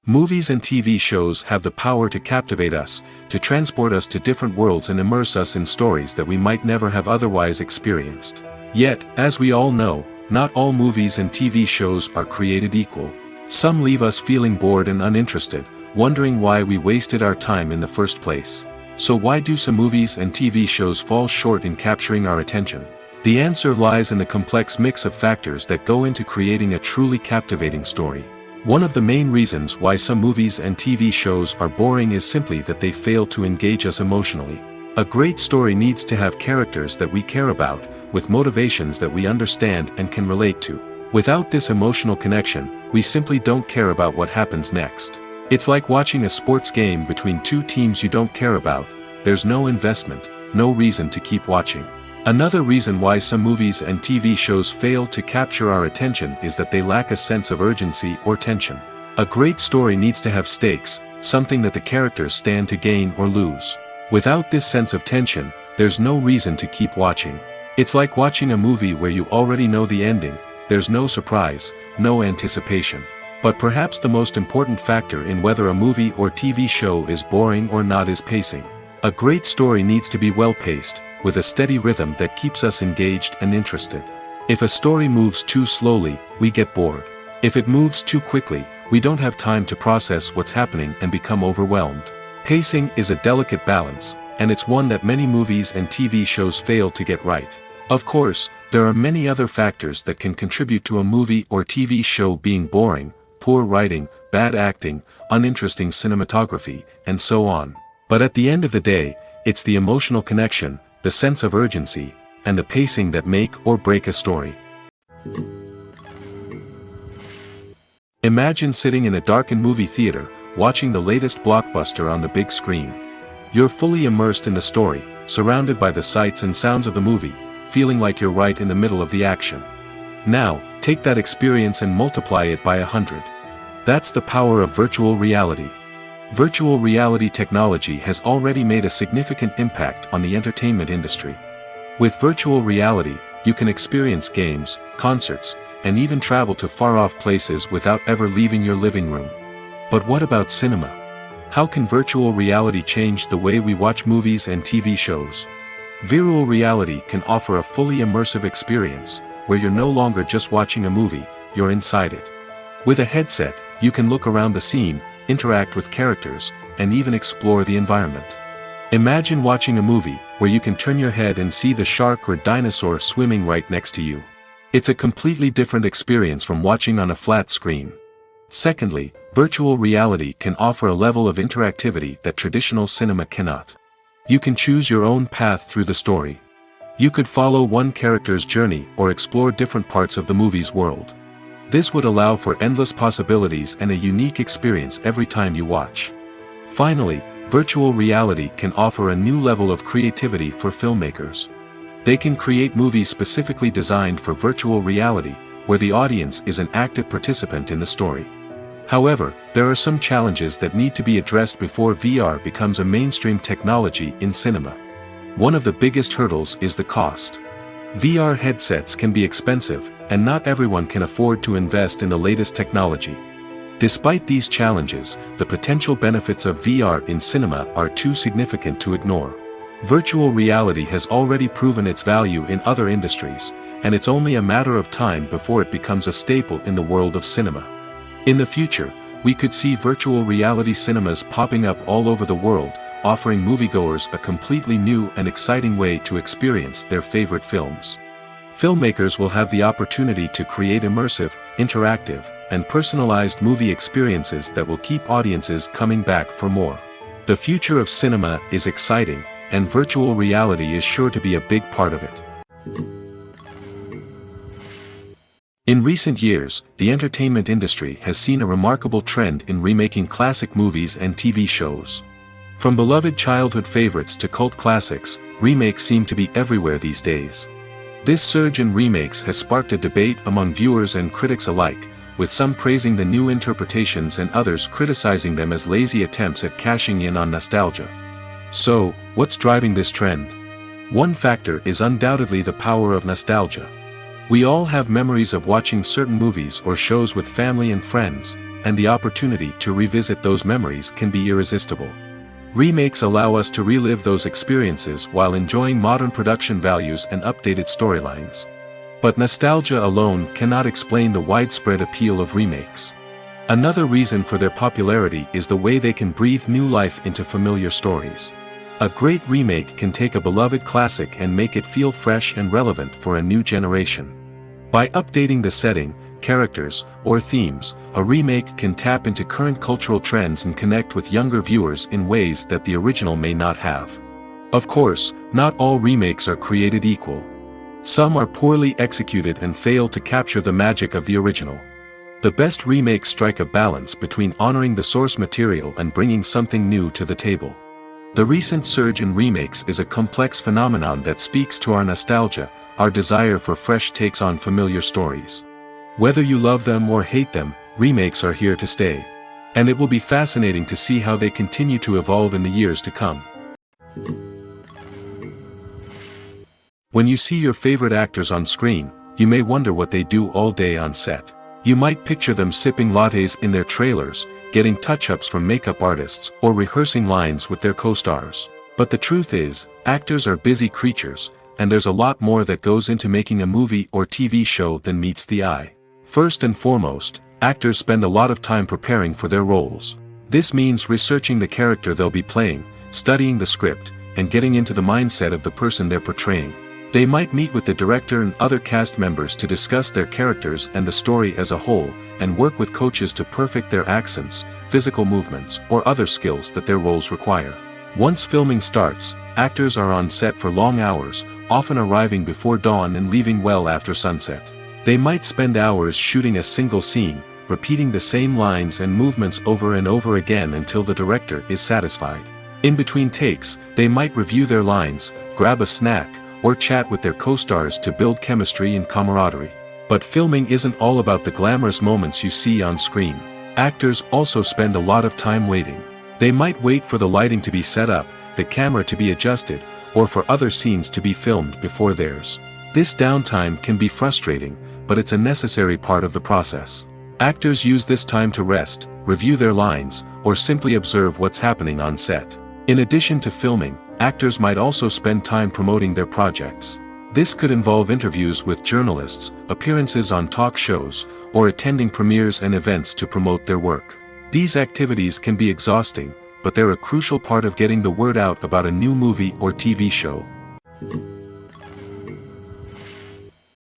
S2: Movies and TV shows have the power to captivate us, to transport us to different worlds and immerse us in stories that we might never have otherwise experienced. Yet, as we all know, not all movies and TV shows are created equal. Some leave us feeling bored and uninterested, wondering why we wasted our time in the first place. So why do some movies and TV shows fall short in capturing our attention? The answer lies in the complex mix of factors that go into creating a truly captivating story. One of the main reasons why some movies and TV shows are boring is simply that they fail to engage us emotionally. A great story needs to have characters that we care about, with motivations that we understand and can relate to. Without this emotional connection, we simply don't care about what happens next. It's like watching a sports game between two teams you don't care about. There's no investment, no reason to keep watching. Another reason why some movies and TV shows fail to capture our attention is that they lack a sense of urgency or tension. A great story needs to have stakes, something that the characters stand to gain or lose. Without this sense of tension, there's no reason to keep watching. It's like watching a movie where you already know the ending, there's no surprise, no anticipation. But perhaps the most important factor in whether a movie or TV show is boring or not is pacing. A great story needs to be well-paced, with a steady rhythm that keeps us engaged and interested. If a story moves too slowly, we get bored. If it moves too quickly, we don't have time to process what's happening and become overwhelmed. Pacing is a delicate balance, and it's one that many movies and TV shows fail to get right. Of course, there are many other factors that can contribute to a movie or TV show being boring: poor writing, bad acting, uninteresting cinematography, and so on. But at the end of the day, it's the emotional connection, the sense of urgency, and the pacing that make or break a story. Imagine sitting in a darkened movie theater, watching the latest blockbuster on the big screen. You're fully immersed in the story, surrounded by the sights and sounds of the movie, feeling like you're right in the middle of the action. Now, take that experience and multiply it by 100. That's the power of virtual reality. Virtual reality technology has already made a significant impact on the entertainment industry. With virtual reality, you can experience games, concerts, and even travel to far-off places without ever leaving your living room. But what about cinema? How can virtual reality change the way we watch movies and TV shows? Virtual reality can offer a fully immersive experience, where you're no longer just watching a movie, you're inside it. With a headset, you can look around the scene, interact with characters, and even explore the environment. Imagine watching a movie, where you can turn your head and see the shark or dinosaur swimming right next to you. It's a completely different experience from watching on a flat screen. Secondly, virtual reality can offer a level of interactivity that traditional cinema cannot. You can choose your own path through the story. You could follow one character's journey or explore different parts of the movie's world. This would allow for endless possibilities and a unique experience every time you watch. Finally, virtual reality can offer a new level of creativity for filmmakers. They can create movies specifically designed for virtual reality, where the audience is an active participant in the story. However, there are some challenges that need to be addressed before VR becomes a mainstream technology in cinema. One of the biggest hurdles is the cost. VR headsets can be expensive, and not everyone can afford to invest in the latest technology. Despite these challenges, the potential benefits of VR in cinema are too significant to ignore. Virtual reality has already proven its value in other industries, and it's only a matter of time before it becomes a staple in the world of cinema. In the future, we could see virtual reality cinemas popping up all over the world, offering moviegoers a completely new and exciting way to experience their favorite films. Filmmakers will have the opportunity to create immersive, interactive, and personalized movie experiences that will keep audiences coming back for more. The future of cinema is exciting, and virtual reality is sure to be a big part of it. In recent years, the entertainment industry has seen a remarkable trend in remaking classic movies and TV shows. From beloved childhood favorites to cult classics, remakes seem to be everywhere these days. This surge in remakes has sparked a debate among viewers and critics alike, with some praising the new interpretations and others criticizing them as lazy attempts at cashing in on nostalgia. So, what's driving this trend? One factor is undoubtedly the power of nostalgia. We all have memories of watching certain movies or shows with family and friends, and the opportunity to revisit those memories can be irresistible. Remakes allow us to relive those experiences while enjoying modern production values and updated storylines. But nostalgia alone cannot explain the widespread appeal of remakes. Another reason for their popularity is the way they can breathe new life into familiar stories. A great remake can take a beloved classic and make it feel fresh and relevant for a new generation. By updating the setting, characters, or themes, a remake can tap into current cultural trends and connect with younger viewers in ways that the original may not have. Of course, not all remakes are created equal. Some are poorly executed and fail to capture the magic of the original. The best remakes strike a balance between honoring the source material and bringing something new to the table. The recent surge in remakes is a complex phenomenon that speaks to our nostalgia, our desire for fresh takes on familiar stories. Whether you love them or hate them, remakes are here to stay. And it will be fascinating to see how they continue to evolve in the years to come. When you see your favorite actors on screen, you may wonder what they do all day on set. You might picture them sipping lattes in their trailers, getting touch-ups from makeup artists, or rehearsing lines with their co-stars. But the truth is, actors are busy creatures, and there's a lot more that goes into making a movie or TV show than meets the eye. First and foremost, actors spend a lot of time preparing for their roles. This means researching the character they'll be playing, studying the script, and getting into the mindset of the person they're portraying. They might meet with the director and other cast members to discuss their characters and the story as a whole, and work with coaches to perfect their accents, physical movements, or other skills that their roles require. Once filming starts, actors are on set for long hours, often arriving before dawn and leaving well after sunset. They might spend hours shooting a single scene, repeating the same lines and movements over and over again until the director is satisfied. In between takes, they might review their lines, grab a snack, or chat with their co-stars to build chemistry and camaraderie. But filming isn't all about the glamorous moments you see on screen. Actors also spend a lot of time waiting. They might wait for the lighting to be set up, the camera to be adjusted, or for other scenes to be filmed before theirs. This downtime can be frustrating, but it's a necessary part of the process. Actors use this time to rest, review their lines, or simply observe what's happening on set. In addition to filming, Actors might also spend time promoting their projects. This could involve interviews with journalists, appearances on talk shows, or attending premieres and events to promote their work. These activities can be exhausting, but they're a crucial part of getting the word out about a new movie or TV show.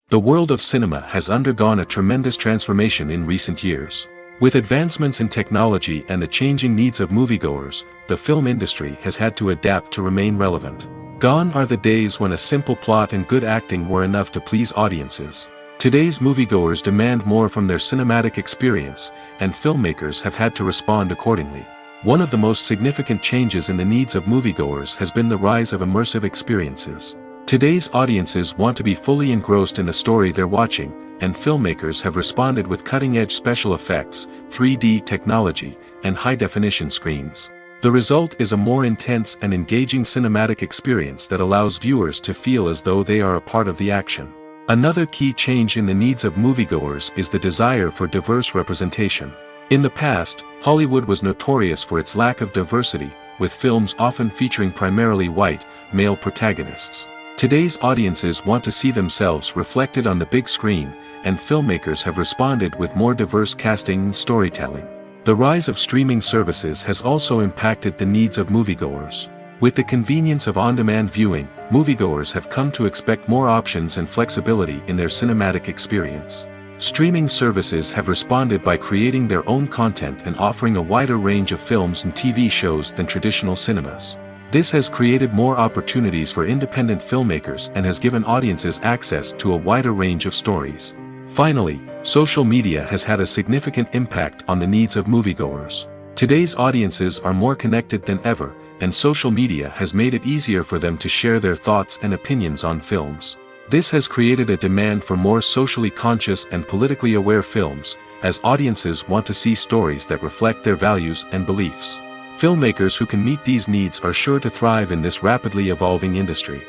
S2: The world of cinema has undergone a tremendous transformation in recent years. With advancements in technology and the changing needs of moviegoers, the film industry has had to adapt to remain relevant. Gone are the days when a simple plot and good acting were enough to please audiences. Today's moviegoers demand more from their cinematic experience, and filmmakers have had to respond accordingly. One of the most significant changes in the needs of moviegoers has been the rise of immersive experiences. Today's audiences want to be fully engrossed in the story they're watching, and filmmakers have responded with cutting-edge special effects, 3D technology, and high-definition screens. The result is a more intense and engaging cinematic experience that allows viewers to feel as though they are a part of the action. Another key change in the needs of moviegoers is the desire for diverse representation. In the past, Hollywood was notorious for its lack of diversity, with films often featuring primarily white, male protagonists. Today's audiences want to see themselves reflected on the big screen, and filmmakers have responded with more diverse casting and storytelling. The rise of streaming services has also impacted the needs of moviegoers. With the convenience of on-demand viewing, moviegoers have come to expect more options and flexibility in their cinematic experience. Streaming services have responded by creating their own content and offering a wider range of films and TV shows than traditional cinemas. This has created more opportunities for independent filmmakers and has given audiences access to a wider range of stories. Finally, social media has had a significant impact on the needs of moviegoers. Today's audiences are more connected than ever, and social media has made it easier for them to share their thoughts and opinions on films. This has created a demand for more socially conscious and politically aware films, as audiences want to see stories that reflect their values and beliefs. Filmmakers who can meet these needs are sure to thrive in this rapidly evolving industry.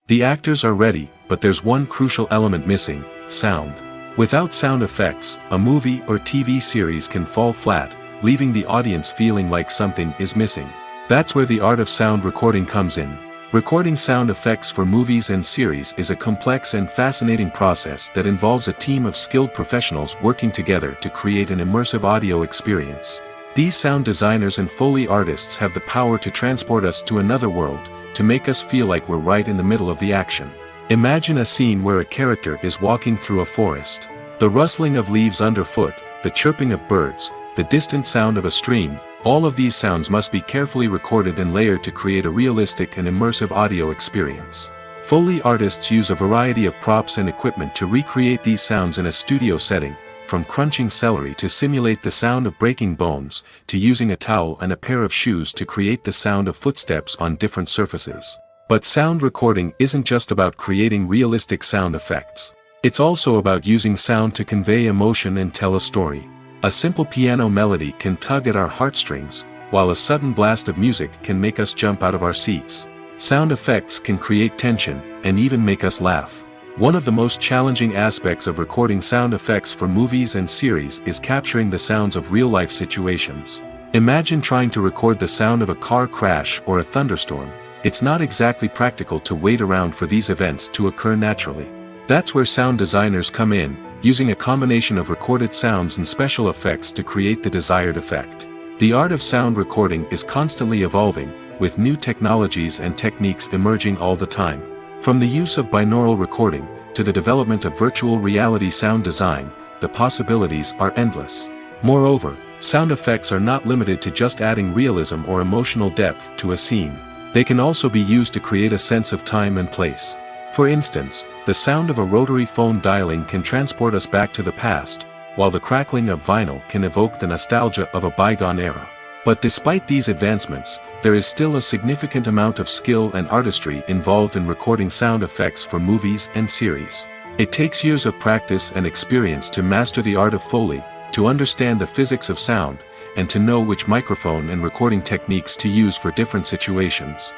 S2: The actors are ready, but there's one crucial element missing: sound. Without sound effects, a movie or TV series can fall flat, leaving the audience feeling like something is missing. That's where the art of sound recording comes in. Recording sound effects for movies and series is a complex and fascinating process that involves a team of skilled professionals working together to create an immersive audio experience. These sound designers and Foley artists have the power to transport us to another world, to make us feel like we're right in the middle of the action. Imagine a scene where a character is walking through a forest. The rustling of leaves underfoot, the chirping of birds, the distant sound of a stream, all of these sounds must be carefully recorded and layered to create a realistic and immersive audio experience. Foley artists use a variety of props and equipment to recreate these sounds in a studio setting, from crunching celery to simulate the sound of breaking bones, to using a towel and a pair of shoes to create the sound of footsteps on different surfaces. But sound recording isn't just about creating realistic sound effects. It's also about using sound to convey emotion and tell a story. A simple piano melody can tug at our heartstrings, while a sudden blast of music can make us jump out of our seats. Sound effects can create tension, and even make us laugh. One of the most challenging aspects of recording sound effects for movies and series is capturing the sounds of real-life situations. Imagine trying to record the sound of a car crash or a thunderstorm. It's not exactly practical to wait around for these events to occur naturally. That's where sound designers come in, using a combination of recorded sounds and special effects to create the desired effect. The art of sound recording is constantly evolving, with new technologies and techniques emerging all the time. From the use of binaural recording, to the development of virtual reality sound design, the possibilities are endless. Moreover, sound effects are not limited to just adding realism or emotional depth to a scene. They can also be used to create a sense of time and place. For instance, the sound of a rotary phone dialing can transport us back to the past, while the crackling of vinyl can evoke the nostalgia of a bygone era. But despite these advancements, there is still a significant amount of skill and artistry involved in recording sound effects for movies and series. It takes years of practice and experience to master the art of Foley, to understand the physics of sound, and to know which microphone and recording techniques to use for different situations.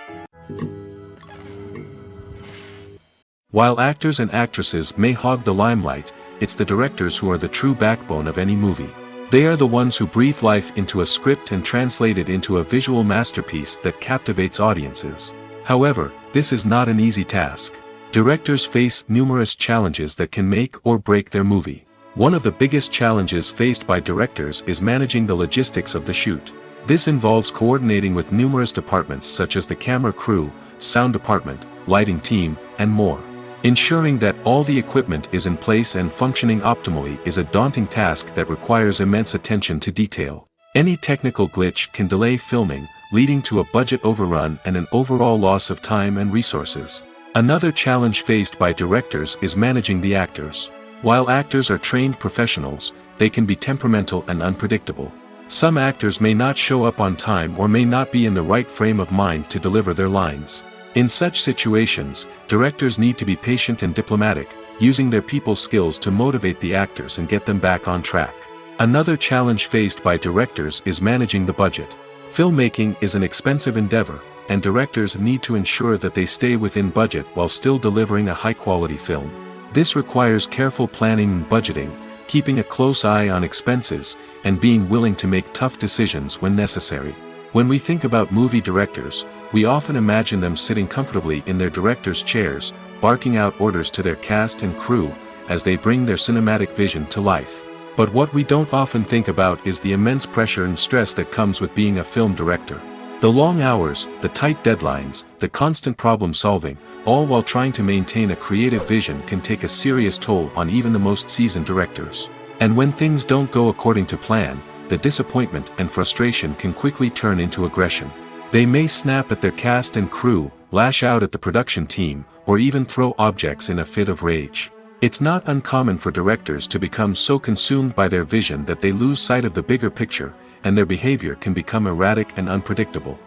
S2: While actors and actresses may hog the limelight, it's the directors who are the true backbone of any movie. They are the ones who breathe life into a script and translate it into a visual masterpiece that captivates audiences. However, this is not an easy task. Directors face numerous challenges that can make or break their movie. One of the biggest challenges faced by directors is managing the logistics of the shoot. This involves coordinating with numerous departments such as the camera crew, sound department, lighting team, and more. Ensuring that all the equipment is in place and functioning optimally is a daunting task that requires immense attention to detail. Any technical glitch can delay filming, leading to a budget overrun and an overall loss of time and resources. Another challenge faced by directors is managing the actors. While actors are trained professionals, they can be temperamental and unpredictable. Some actors may not show up on time or may not be in the right frame of mind to deliver their lines. In such situations, directors need to be patient and diplomatic, using their people skills to motivate the actors and get them back on track. Another challenge faced by directors is managing the budget. Filmmaking is an expensive endeavor, and directors need to ensure that they stay within budget while still delivering a high-quality film. This requires careful planning and budgeting, keeping a close eye on expenses, and being willing to make tough decisions when necessary. When we think about movie directors, we often imagine them sitting comfortably in their director's chairs, barking out orders to their cast and crew, as they bring their cinematic vision to life. But what we don't often think about is the immense pressure and stress that comes with being a film director. The long hours, the tight deadlines, the constant problem solving, all while trying to maintain a creative vision can take a serious toll on even the most seasoned directors. And when things don't go according to plan, the disappointment and frustration can quickly turn into aggression. They may snap at their cast and crew, lash out at the production team, or even throw objects in a fit of rage. It's not uncommon for directors to become so consumed by their vision that they lose sight of the bigger picture, and their behavior can become erratic and unpredictable.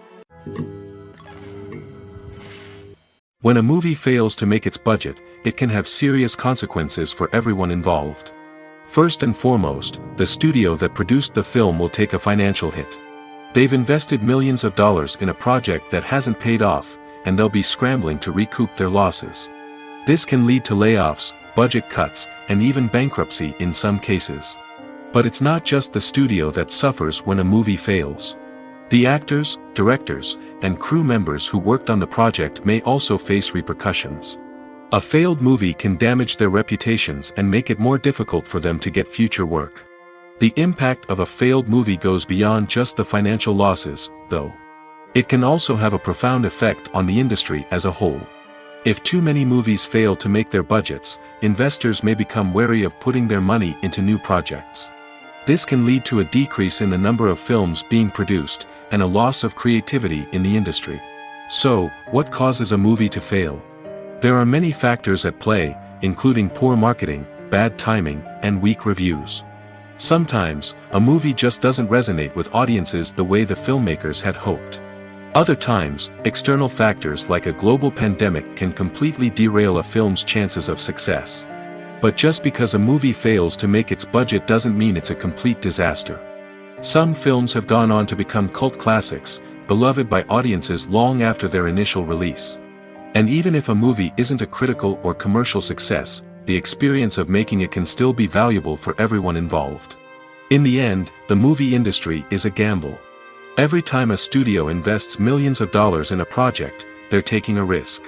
S2: When a movie fails to make its budget, it can have serious consequences for everyone involved. First and foremost, the studio that produced the film will take a financial hit. They've invested millions of dollars in a project that hasn't paid off, and they'll be scrambling to recoup their losses. This can lead to layoffs, budget cuts, and even bankruptcy in some cases. But it's not just the studio that suffers when a movie fails. The actors, directors, and crew members who worked on the project may also face repercussions. A failed movie can damage their reputations and make it more difficult for them to get future work. The impact of a failed movie goes beyond just the financial losses, though. It can also have a profound effect on the industry as a whole. If too many movies fail to make their budgets, investors may become wary of putting their money into new projects. This can lead to a decrease in the number of films being produced, and a loss of creativity in the industry. So, what causes a movie to fail? There are many factors at play, including poor marketing, bad timing, and weak reviews. Sometimes, a movie just doesn't resonate with audiences the way the filmmakers had hoped. Other times, external factors like a global pandemic can completely derail a film's chances of success. But just because a movie fails to make its budget doesn't mean it's a complete disaster. Some films have gone on to become cult classics, beloved by audiences long after their initial release. And even if a movie isn't a critical or commercial success, the experience of making it can still be valuable for everyone involved. In the end, the movie industry is a gamble. Every time a studio invests millions of dollars in a project, they're taking a risk.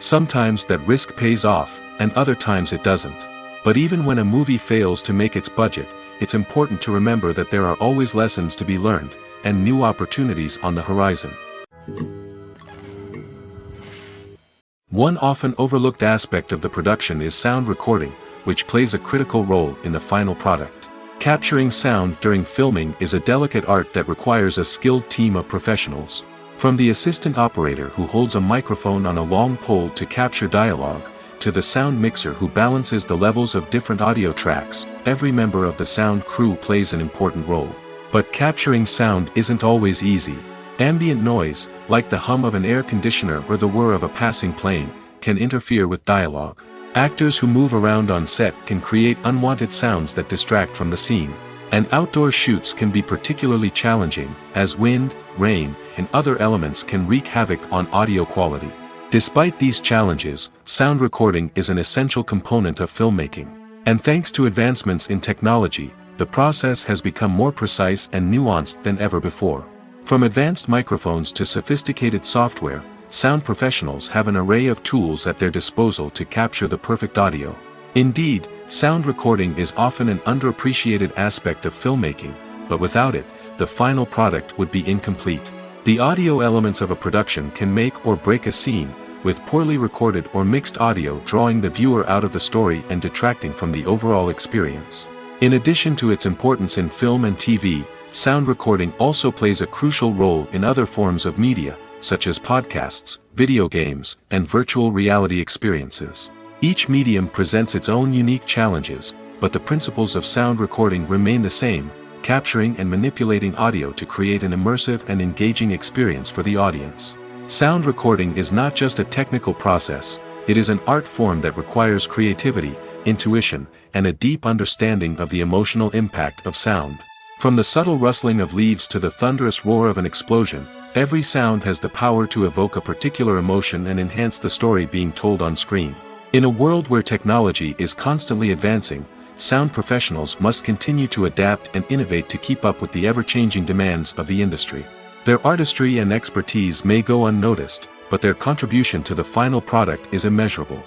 S2: Sometimes that risk pays off, and other times it doesn't. But even when a movie fails to make its budget, it's important to remember that there are always lessons to be learned, and new opportunities on the horizon. One often overlooked aspect of the production is sound recording, which plays a critical role in the final product. Capturing sound during filming is a delicate art that requires a skilled team of professionals. From the assistant operator who holds a microphone on a long pole to capture dialogue, to the sound mixer who balances the levels of different audio tracks, every member of the sound crew plays an important role. But capturing sound isn't always easy. Ambient noise, like the hum of an air conditioner or the whir of a passing plane, can interfere with dialogue. Actors who move around on set can create unwanted sounds that distract from the scene. And outdoor shoots can be particularly challenging, as wind, rain, and other elements can wreak havoc on audio quality. Despite these challenges, sound recording is an essential component of filmmaking. And thanks to advancements in technology, the process has become more precise and nuanced than ever before. From advanced microphones to sophisticated software, sound professionals have an array of tools at their disposal to capture the perfect audio. Indeed, sound recording is often an underappreciated aspect of filmmaking, but without it, the final product would be incomplete. The audio elements of a production can make or break a scene, with poorly recorded or mixed audio drawing the viewer out of the story and detracting from the overall experience. In addition to its importance in film and TV, sound recording also plays a crucial role in other forms of media, such as podcasts, video games, and virtual reality experiences. Each medium presents its own unique challenges, but the principles of sound recording remain the same, capturing and manipulating audio to create an immersive and engaging experience for the audience. Sound recording is not just a technical process, it is an art form that requires creativity, intuition, and a deep understanding of the emotional impact of sound. From the subtle rustling of leaves to the thunderous roar of an explosion, every sound has the power to evoke a particular emotion and enhance the story being told on screen. In a world where technology is constantly advancing, sound professionals must continue to adapt and innovate to keep up with the ever-changing demands of the industry. Their artistry and expertise may go unnoticed, but their contribution to the final product is immeasurable.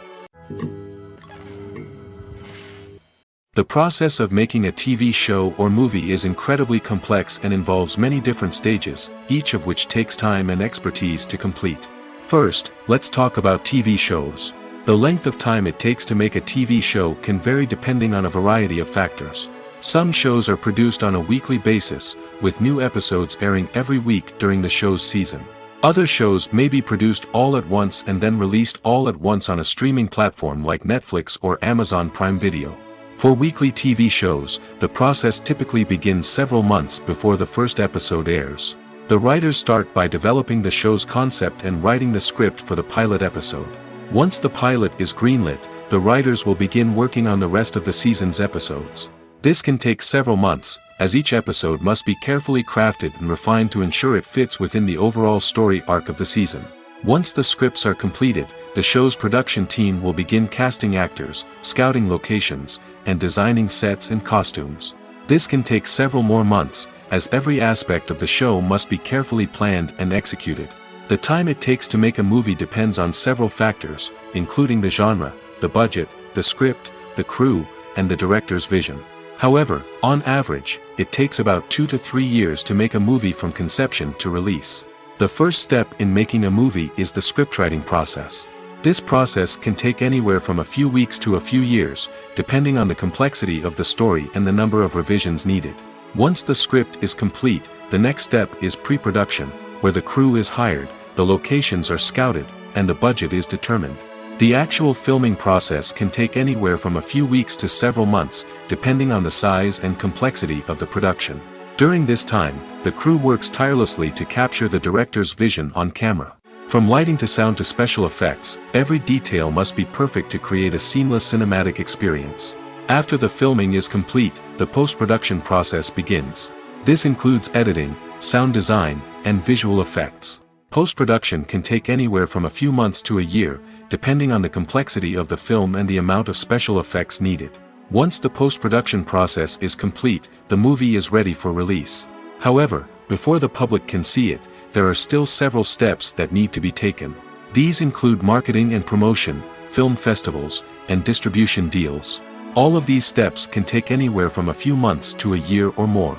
S2: The process of making a TV show or movie is incredibly complex and involves many different stages, each of which takes time and expertise to complete. First, let's talk about TV shows. The length of time it takes to make a TV show can vary depending on a variety of factors. Some shows are produced on a weekly basis, with new episodes airing every week during the show's season. Other shows may be produced all at once and then released all at once on a streaming platform like Netflix or Amazon Prime Video. For weekly TV shows, the process typically begins several months before the first episode airs. The writers start by developing the show's concept and writing the script for the pilot episode. Once the pilot is greenlit, the writers will begin working on the rest of the season's episodes. This can take several months, as each episode must be carefully crafted and refined to ensure it fits within the overall story arc of the season. Once the scripts are completed, the show's production team will begin casting actors, scouting locations, and designing sets and costumes. This can take several more months, as every aspect of the show must be carefully planned and executed. The time it takes to make a movie depends on several factors, including the genre, the budget, the script, the crew, and the director's vision. However, on average, it takes about 2 to 3 years to make a movie from conception to release. The first step in making a movie is the scriptwriting process. This process can take anywhere from a few weeks to a few years, depending on the complexity of the story and the number of revisions needed. Once the script is complete, the next step is pre-production, where the crew is hired, the locations are scouted, and the budget is determined. The actual filming process can take anywhere from a few weeks to several months, depending on the size and complexity of the production. During this time, the crew works tirelessly to capture the director's vision on camera. From lighting to sound to special effects, every detail must be perfect to create a seamless cinematic experience. After the filming is complete, the post-production process begins. This includes editing, sound design, and visual effects. Post-production can take anywhere from a few months to a year, depending on the complexity of the film and the amount of special effects needed. Once the post-production process is complete, the movie is ready for release. However, before the public can see it, there are still several steps that need to be taken. These include marketing and promotion, film festivals, and distribution deals. All of these steps can take anywhere from a few months to a year or more.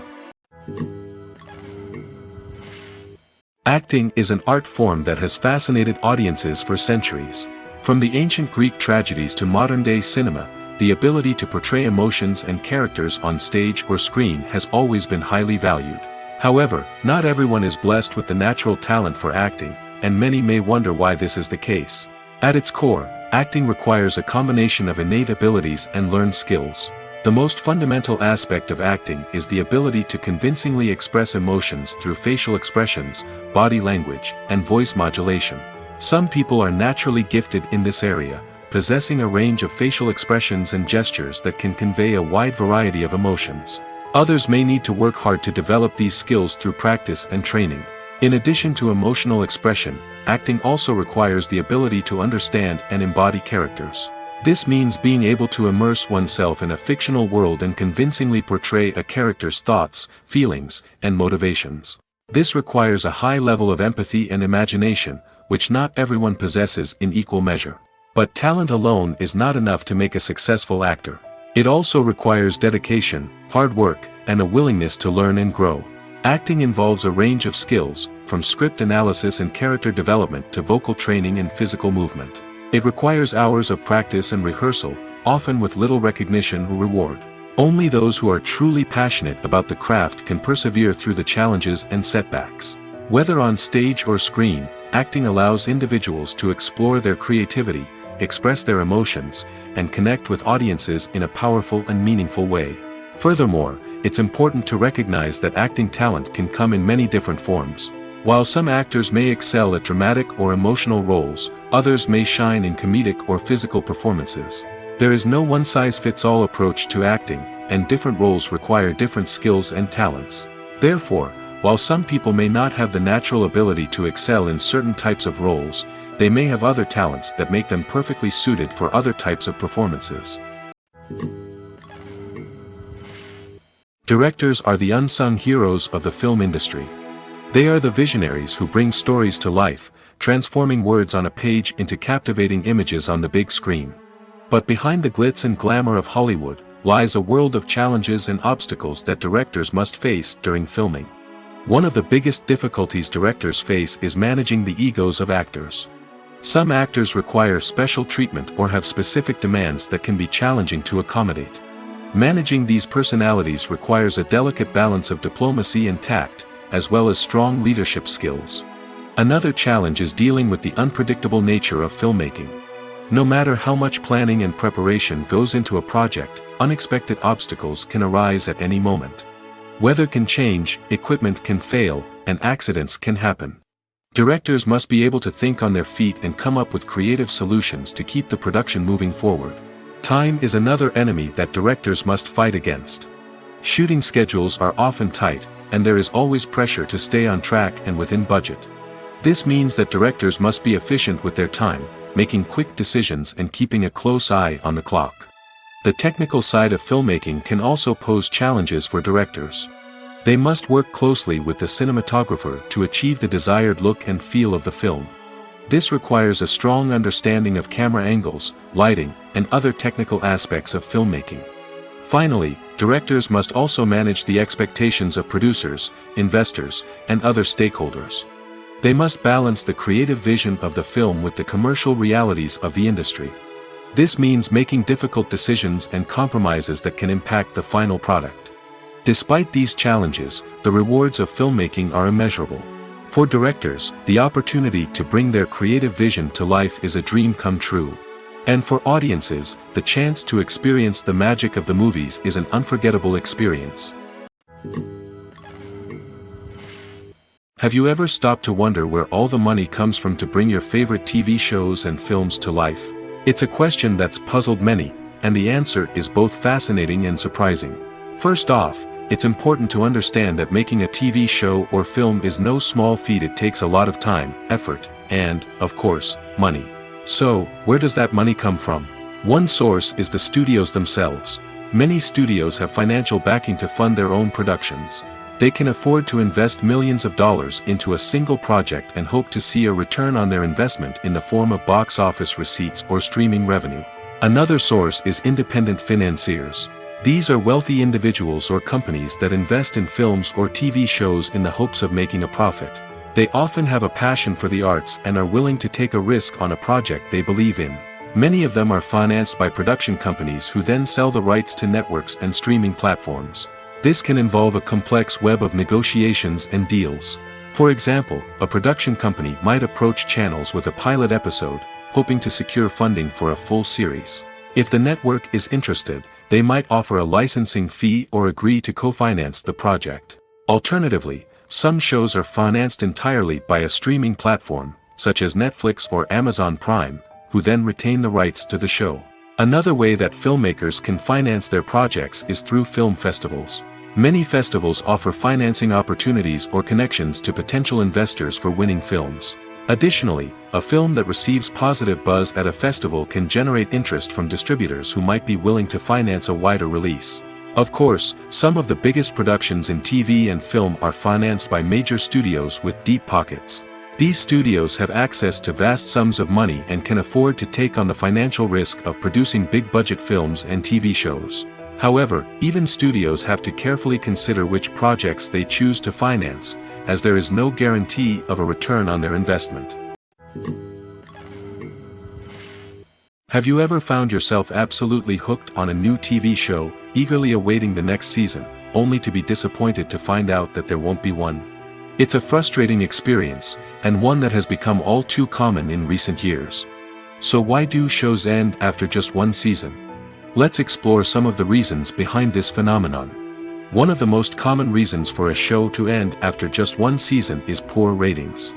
S2: Acting is an art form that has fascinated audiences for centuries. From the ancient Greek tragedies to modern-day cinema, the ability to portray emotions and characters on stage or screen has always been highly valued. However, not everyone is blessed with the natural talent for acting, and many may wonder why this is the case. At its core, acting requires a combination of innate abilities and learned skills. The most fundamental aspect of acting is the ability to convincingly express emotions through facial expressions, body language, and voice modulation. Some people are naturally gifted in this area, possessing a range of facial expressions and gestures that can convey a wide variety of emotions. Others may need to work hard to develop these skills through practice and training. In addition to emotional expression, acting also requires the ability to understand and embody characters. This means being able to immerse oneself in a fictional world and convincingly portray a character's thoughts, feelings, and motivations. This requires a high level of empathy and imagination, which not everyone possesses in equal measure. But talent alone is not enough to make a successful actor. It also requires dedication, hard work, and a willingness to learn and grow. Acting involves a range of skills, from script analysis and character development to vocal training and physical movement. It requires hours of practice and rehearsal, often with little recognition or reward. Only those who are truly passionate about the craft can persevere through the challenges and setbacks. Whether on stage or screen, acting allows individuals to explore their creativity, express their emotions, and connect with audiences in a powerful and meaningful way. Furthermore, it's important to recognize that acting talent can come in many different forms. While some actors may excel at dramatic or emotional roles, others may shine in comedic or physical performances. There is no one-size-fits-all approach to acting, and different roles require different skills and talents. Therefore, while some people may not have the natural ability to excel in certain types of roles, they may have other talents that make them perfectly suited for other types of performances. Directors are the unsung heroes of the film industry. They are the visionaries who bring stories to life, transforming words on a page into captivating images on the big screen. But behind the glitz and glamour of Hollywood, lies a world of challenges and obstacles that directors must face during filming. One of the biggest difficulties directors face is managing the egos of actors. Some actors require special treatment or have specific demands that can be challenging to accommodate. Managing these personalities requires a delicate balance of diplomacy and tact, as well as strong leadership skills. Another challenge is dealing with the unpredictable nature of filmmaking. No matter how much planning and preparation goes into a project, unexpected obstacles can arise at any moment. Weather can change, equipment can fail, and accidents can happen. Directors must be able to think on their feet and come up with creative solutions to keep the production moving forward. Time is another enemy that directors must fight against. Shooting schedules are often tight, and there is always pressure to stay on track and within budget. This means that directors must be efficient with their time, making quick decisions and keeping a close eye on the clock. The technical side of filmmaking can also pose challenges for directors. They must work closely with the cinematographer to achieve the desired look and feel of the film. This requires a strong understanding of camera angles, lighting, and other technical aspects of filmmaking. Finally, directors must also manage the expectations of producers, investors, and other stakeholders. They must balance the creative vision of the film with the commercial realities of the industry. This means making difficult decisions and compromises that can impact the final product. Despite these challenges, the rewards of filmmaking are immeasurable. For directors, the opportunity to bring their creative vision to life is a dream come true. And for audiences, the chance to experience the magic of the movies is an unforgettable experience. Have you ever stopped to wonder where all the money comes from to bring your favorite TV shows and films to life? It's a question that's puzzled many, and the answer is both fascinating and surprising. First off, it's important to understand that making a TV show or film is no small feat. It takes a lot of time, effort, and, of course, money. So, where does that money come from? One source is the studios themselves. Many studios have financial backing to fund their own productions. They can afford to invest millions of dollars into a single project and hope to see a return on their investment in the form of box office receipts or streaming revenue. Another source is independent financiers. These are wealthy individuals or companies that invest in films or TV shows in the hopes of making a profit. They often have a passion for the arts and are willing to take a risk on a project they believe in. Many of them are financed by production companies who then sell the rights to networks and streaming platforms. This can involve a complex web of negotiations and deals. For example, a production company might approach channels with a pilot episode, hoping to secure funding for a full series. If the network is interested, they might offer a licensing fee or agree to co-finance the project. Alternatively, some shows are financed entirely by a streaming platform, such as Netflix or Amazon Prime, who then retain the rights to the show. Another way that filmmakers can finance their projects is through film festivals. Many festivals offer financing opportunities or connections to potential investors for winning films. Additionally, a film that receives positive buzz at a festival can generate interest from distributors who might be willing to finance a wider release. Of course, some of the biggest productions in TV and film are financed by major studios with deep pockets. These studios have access to vast sums of money and can afford to take on the financial risk of producing big-budget films and TV shows. However, even studios have to carefully consider which projects they choose to finance, as there is no guarantee of a return on their investment. Have you ever found yourself absolutely hooked on a new TV show, eagerly awaiting the next season, only to be disappointed to find out that there won't be one? It's a frustrating experience, and one that has become all too common in recent years. So why do shows end after just one season? Let's explore some of the reasons behind this phenomenon. One of the most common reasons for a show to end after just one season is poor ratings.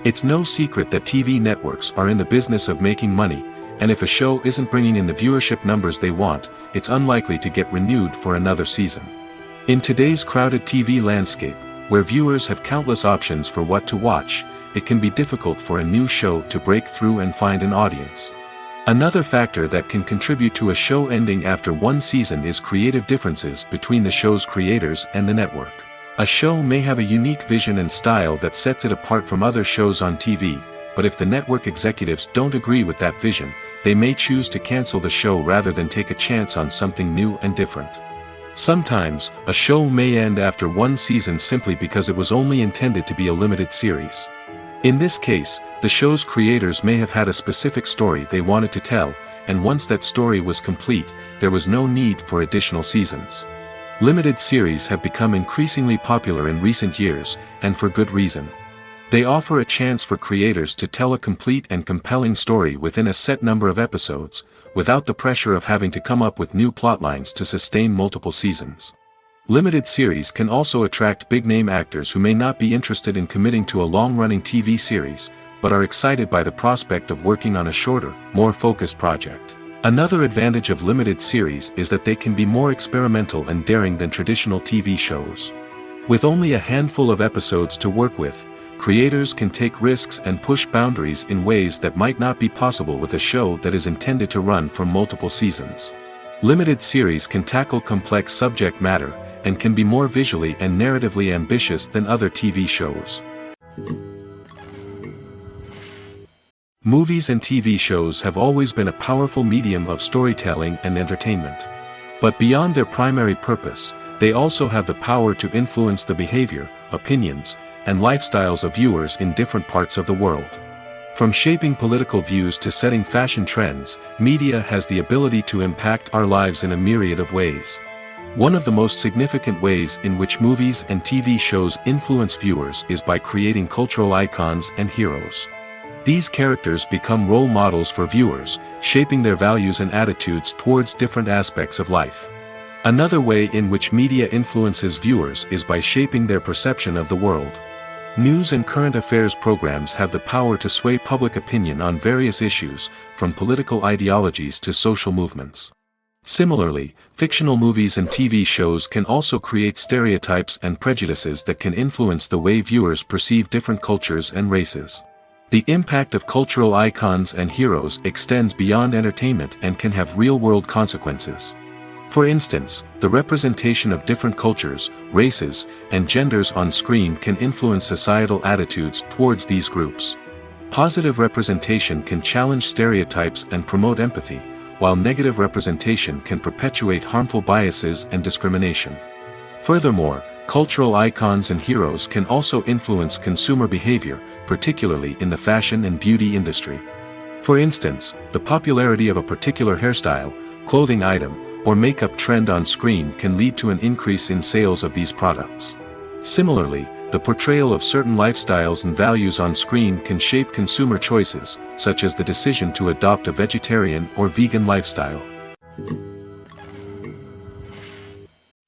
S2: It's no secret that TV networks are in the business of making money, and if a show isn't bringing in the viewership numbers they want, it's unlikely to get renewed for another season. In today's crowded TV landscape, where viewers have countless options for what to watch, it can be difficult for a new show to break through and find an audience. Another factor that can contribute to a show ending after one season is creative differences between the show's creators and the network. A show may have a unique vision and style that sets it apart from other shows on TV, but if the network executives don't agree with that vision, they may choose to cancel the show rather than take a chance on something new and different. Sometimes, a show may end after one season simply because it was only intended to be a limited series. In this case, the show's creators may have had a specific story they wanted to tell, and once that story was complete, there was no need for additional seasons. Limited series have become increasingly popular in recent years, and for good reason. They offer a chance for creators to tell a complete and compelling story within a set number of episodes, without the pressure of having to come up with new plotlines to sustain multiple seasons. Limited series can also attract big-name actors who may not be interested in committing to a long-running TV series, but are excited by the prospect of working on a shorter, more focused project. Another advantage of limited series is that they can be more experimental and daring than traditional TV shows. With only a handful of episodes to work with, creators can take risks and push boundaries in ways that might not be possible with a show that is intended to run for multiple seasons. Limited series can tackle complex subject matter, and can be more visually and narratively ambitious than other TV shows. Movies and TV shows have always been a powerful medium of storytelling and entertainment. But beyond their primary purpose, they also have the power to influence the behavior, opinions, and lifestyles of viewers in different parts of the world. From shaping political views to setting fashion trends, media has the ability to impact our lives in a myriad of ways. One of the most significant ways in which movies and TV shows influence viewers is by creating cultural icons and heroes. These characters become role models for viewers, shaping their values and attitudes towards different aspects of life. Another way in which media influences viewers is by shaping their perception of the world. News and current affairs programs have the power to sway public opinion on various issues, from political ideologies to social movements. Similarly, fictional movies and TV shows can also create stereotypes and prejudices that can influence the way viewers perceive different cultures and races. The impact of cultural icons and heroes extends beyond entertainment and can have real-world consequences. For instance, the representation of different cultures, races, and genders on screen can influence societal attitudes towards these groups. Positive representation can challenge stereotypes and promote empathy, while negative representation can perpetuate harmful biases and discrimination. Furthermore, cultural icons and heroes can also influence consumer behavior, particularly in the fashion and beauty industry. For instance, the popularity of a particular hairstyle, clothing item, or makeup trend on screen can lead to an increase in sales of these products. Similarly, the portrayal of certain lifestyles and values on screen can shape consumer choices, such as the decision to adopt a vegetarian or vegan lifestyle.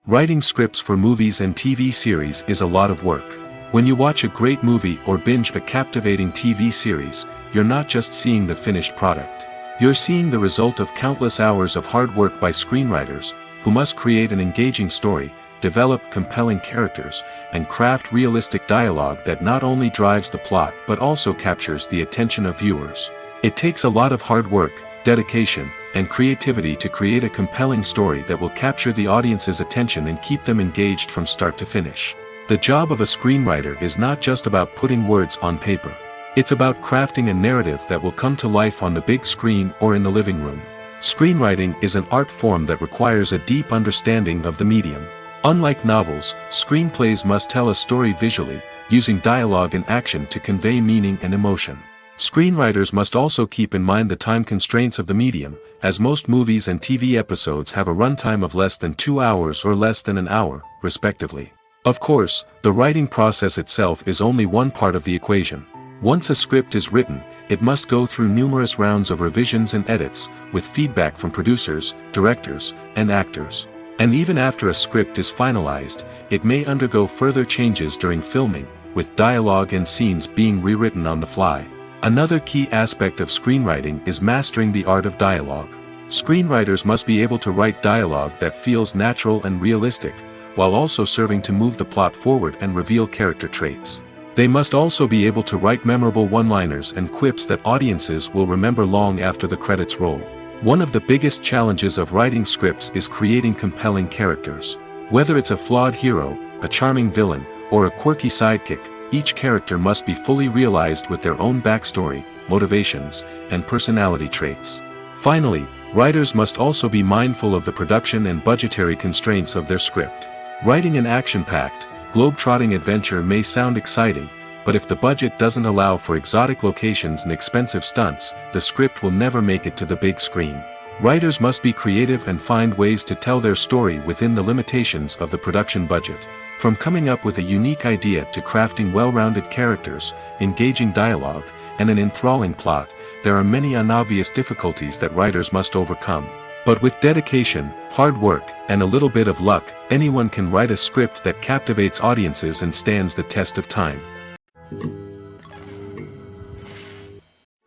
S2: Writing scripts for movies and TV series is a lot of work. When you watch a great movie or binge a captivating TV series, you're not just seeing the finished product. You're seeing the result of countless hours of hard work by screenwriters, who must create an engaging story, develop compelling characters, and craft realistic dialogue that not only drives the plot but also captures the attention of viewers. It takes a lot of hard work, dedication, and creativity to create a compelling story that will capture the audience's attention and keep them engaged from start to finish. The job of a screenwriter is not just about putting words on paper. It's about crafting a narrative that will come to life on the big screen or in the living room. Screenwriting is an art form that requires a deep understanding of the medium. Unlike novels, screenplays must tell a story visually, using dialogue and action to convey meaning and emotion. Screenwriters must also keep in mind the time constraints of the medium, as most movies and TV episodes have a runtime of less than 2 hours or less than an hour, respectively. Of course, the writing process itself is only one part of the equation. Once a script is written, it must go through numerous rounds of revisions and edits, with feedback from producers, directors, and actors. And even after a script is finalized, it may undergo further changes during filming, with dialogue and scenes being rewritten on the fly. Another key aspect of screenwriting is mastering the art of dialogue. Screenwriters must be able to write dialogue that feels natural and realistic, while also serving to move the plot forward and reveal character traits. They must also be able to write memorable one-liners and quips that audiences will remember long after the credits roll. One of the biggest challenges of writing scripts is creating compelling characters. Whether it's a flawed hero, a charming villain, or a quirky sidekick, each character must be fully realized with their own backstory, motivations, and personality traits. Finally, writers must also be mindful of the production and budgetary constraints of their script. Writing an action-packed, globe-trotting adventure may sound exciting, but if the budget doesn't allow for exotic locations and expensive stunts, the script will never make it to the big screen. Writers must be creative and find ways to tell their story within the limitations of the production budget. From coming up with a unique idea to crafting well-rounded characters, engaging dialogue, and an enthralling plot, there are many unobvious difficulties that writers must overcome. But with dedication, hard work, and a little bit of luck, anyone can write a script that captivates audiences and stands the test of time.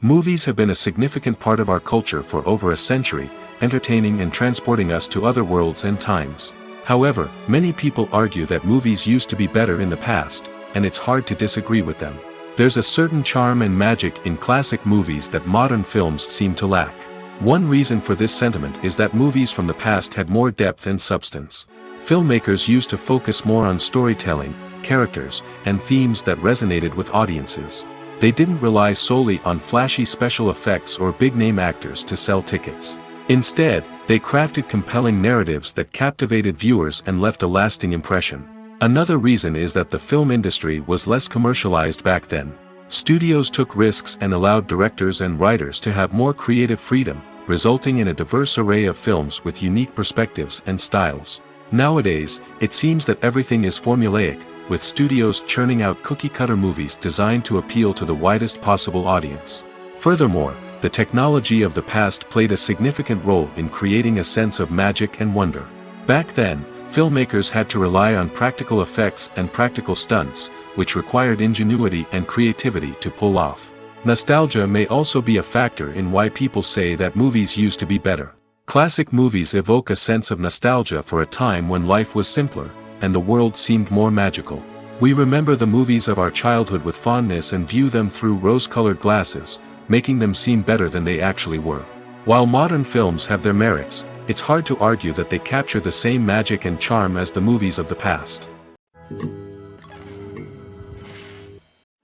S2: Movies have been a significant part of our culture for over a century, entertaining and transporting us to other worlds and times. However, many people argue that movies used to be better in the past, and it's hard to disagree with them. There's a certain charm and magic in classic movies that modern films seem to lack. One reason for this sentiment is that movies from the past had more depth and substance. Filmmakers used to focus more on storytelling, characters, and themes that resonated with audiences. They didn't rely solely on flashy special effects or big-name actors to sell tickets. Instead, they crafted compelling narratives that captivated viewers and left a lasting impression. Another reason is that the film industry was less commercialized back then. Studios took risks and allowed directors and writers to have more creative freedom, resulting in a diverse array of films with unique perspectives and styles. Nowadays, it seems that everything is formulaic, with studios churning out cookie-cutter movies designed to appeal to the widest possible audience. Furthermore, the technology of the past played a significant role in creating a sense of magic and wonder. Back then, filmmakers had to rely on practical effects and practical stunts, which required ingenuity and creativity to pull off. Nostalgia may also be a factor in why people say that movies used to be better. Classic movies evoke a sense of nostalgia for a time when life was simpler, and the world seemed more magical. We remember the movies of our childhood with fondness and view them through rose-colored glasses, making them seem better than they actually were. While modern films have their merits, it's hard to argue that they capture the same magic and charm as the movies of the past.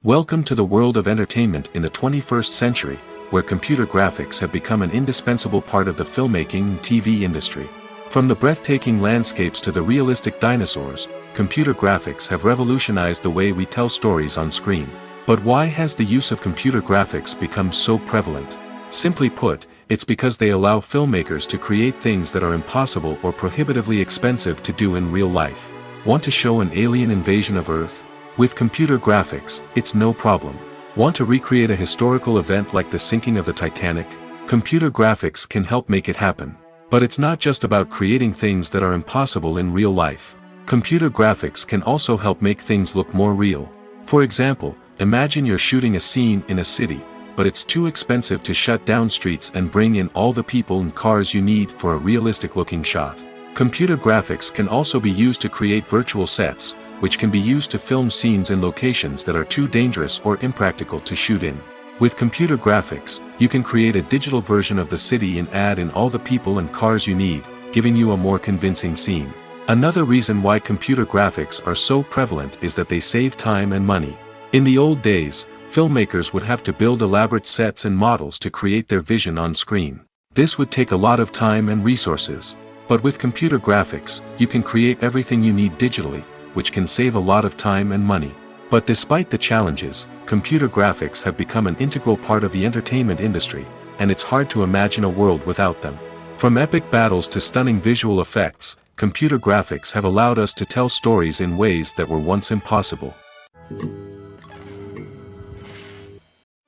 S2: Welcome to the world of entertainment in the 21st century, where computer graphics have become an indispensable part of the filmmaking and TV industry. From the breathtaking landscapes to the realistic dinosaurs, computer graphics have revolutionized the way we tell stories on screen. But why has the use of computer graphics become so prevalent? Simply put, it's because they allow filmmakers to create things that are impossible or prohibitively expensive to do in real life. Want to show an alien invasion of Earth? With computer graphics, it's no problem. Want to recreate a historical event like the sinking of the Titanic? Computer graphics can help make it happen. But it's not just about creating things that are impossible in real life. Computer graphics can also help make things look more real. For example, imagine you're shooting a scene in a city, but it's too expensive to shut down streets and bring in all the people and cars you need for a realistic-looking shot. Computer graphics can also be used to create virtual sets, which can be used to film scenes in locations that are too dangerous or impractical to shoot in. With computer graphics, you can create a digital version of the city and add in all the people and cars you need, giving you a more convincing scene. Another reason why computer graphics are so prevalent is that they save time and money. In the old days, filmmakers would have to build elaborate sets and models to create their vision on screen. This would take a lot of time and resources. But with computer graphics, you can create everything you need digitally, which can save a lot of time and money. But despite the challenges, computer graphics have become an integral part of the entertainment industry, and it's hard to imagine a world without them. From epic battles to stunning visual effects, computer graphics have allowed us to tell stories in ways that were once impossible.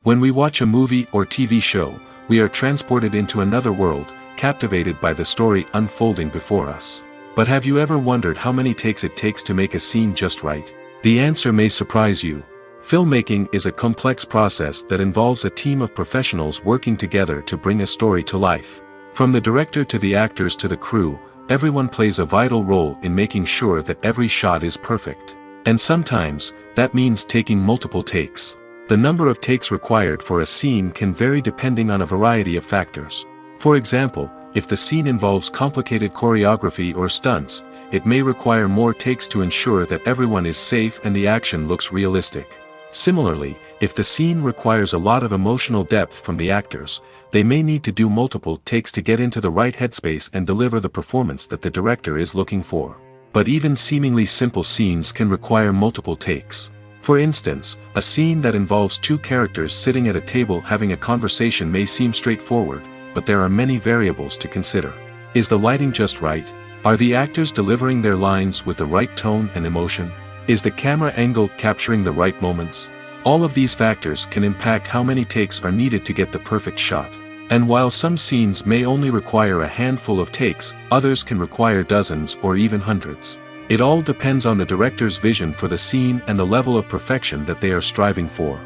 S2: When we watch a movie or TV show, we are transported into another world, captivated by the story unfolding before us. But have you ever wondered how many takes it takes to make a scene just right? The answer may surprise you. Filmmaking is a complex process that involves a team of professionals working together to bring a story to life. From the director to the actors to the crew, everyone plays a vital role in making sure that every shot is perfect. And sometimes, that means taking multiple takes. The number of takes required for a scene can vary depending on a variety of factors. For example, if the scene involves complicated choreography or stunts, it may require more takes to ensure that everyone is safe and the action looks realistic. Similarly, if the scene requires a lot of emotional depth from the actors, they may need to do multiple takes to get into the right headspace and deliver the performance that the director is looking for. But even seemingly simple scenes can require multiple takes. For instance, a scene that involves two characters sitting at a table having a conversation may seem straightforward, but there are many variables to consider. Is the lighting just right? Are the actors delivering their lines with the right tone and emotion? Is the camera angle capturing the right moments? All of these factors can impact how many takes are needed to get the perfect shot. And while some scenes may only require a handful of takes, others can require dozens or even hundreds. It all depends on the director's vision for the scene and the level of perfection that they are striving for.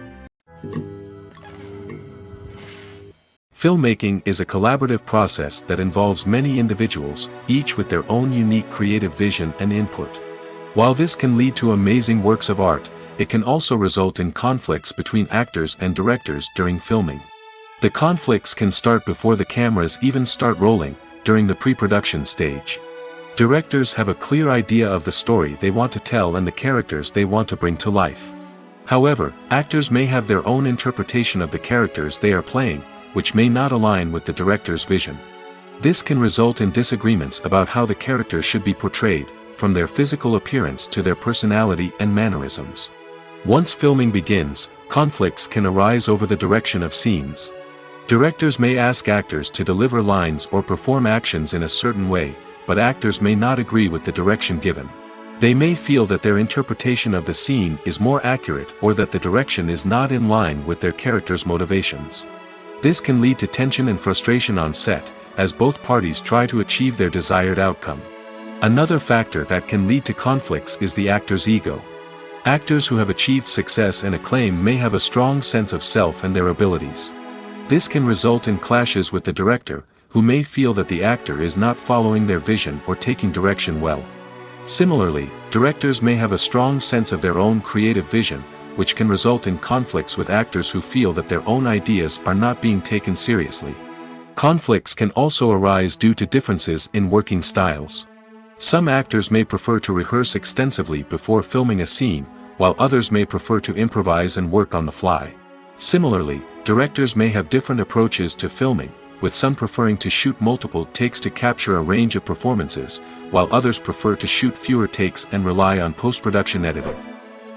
S2: Filmmaking is a collaborative process that involves many individuals, each with their own unique creative vision and input. While this can lead to amazing works of art, it can also result in conflicts between actors and directors during filming. The conflicts can start before the cameras even start rolling, during the pre-production stage. Directors have a clear idea of the story they want to tell and the characters they want to bring to life. However, actors may have their own interpretation of the characters they are playing, which may not align with the director's vision. This can result in disagreements about how the characters should be portrayed, from their physical appearance to their personality and mannerisms. Once filming begins, conflicts can arise over the direction of scenes. Directors may ask actors to deliver lines or perform actions in a certain way, but actors may not agree with the direction given. They may feel that their interpretation of the scene is more accurate or that the direction is not in line with their character's motivations. This can lead to tension and frustration on set, as both parties try to achieve their desired outcome. Another factor that can lead to conflicts is the actor's ego. Actors who have achieved success and acclaim may have a strong sense of self and their abilities. This can result in clashes with the director, who may feel that the actor is not following their vision or taking direction well. Similarly, directors may have a strong sense of their own creative vision, which can result in conflicts with actors who feel that their own ideas are not being taken seriously. Conflicts can also arise due to differences in working styles. Some actors may prefer to rehearse extensively before filming a scene, while others may prefer to improvise and work on the fly. Similarly, directors may have different approaches to filming, with some preferring to shoot multiple takes to capture a range of performances, while others prefer to shoot fewer takes and rely on post-production editing.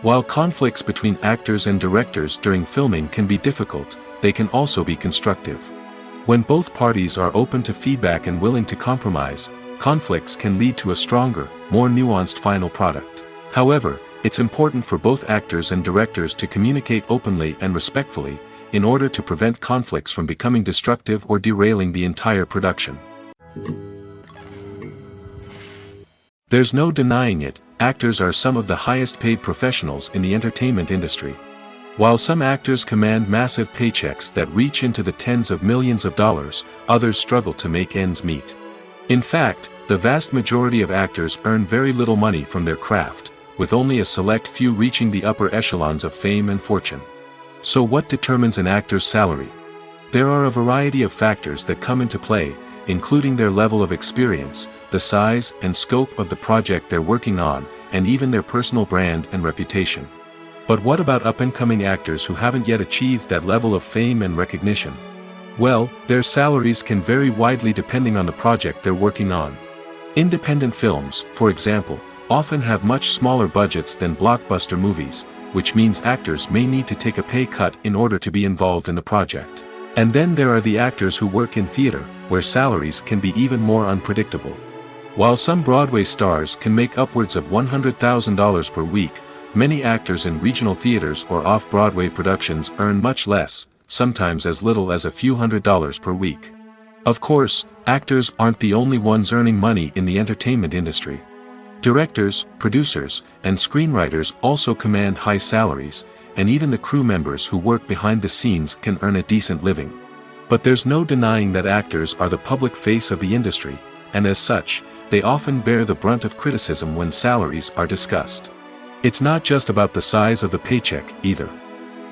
S2: While conflicts between actors and directors during filming can be difficult, they can also be constructive. When both parties are open to feedback and willing to compromise, conflicts can lead to a stronger, more nuanced final product. However, it's important for both actors and directors to communicate openly and respectfully, in order to prevent conflicts from becoming destructive or derailing the entire production. There's no denying it, actors are some of the highest paid professionals in the entertainment industry. While some actors command massive paychecks that reach into the tens of millions of dollars, others struggle to make ends meet. In fact, the vast majority of actors earn very little money from their craft, with only a select few reaching the upper echelons of fame and fortune. So what determines an actor's salary? There are a variety of factors that come into play, including their level of experience, the size and scope of the project they're working on, and even their personal brand and reputation. But what about up-and-coming actors who haven't yet achieved that level of fame and recognition? Well, their salaries can vary widely depending on the project they're working on. Independent films, for example, often have much smaller budgets than blockbuster movies, which means actors may need to take a pay cut in order to be involved in the project. And then there are the actors who work in theater, where salaries can be even more unpredictable. While some Broadway stars can make upwards of $100,000 per week, many actors in regional theaters or off-Broadway productions earn much less, sometimes as little as a few $100s per week. Of course, actors aren't the only ones earning money in the entertainment industry. Directors, producers, and screenwriters also command high salaries, and even the crew members who work behind the scenes can earn a decent living. But there's no denying that actors are the public face of the industry, and as such, they often bear the brunt of criticism when salaries are discussed. It's not just about the size of the paycheck, either.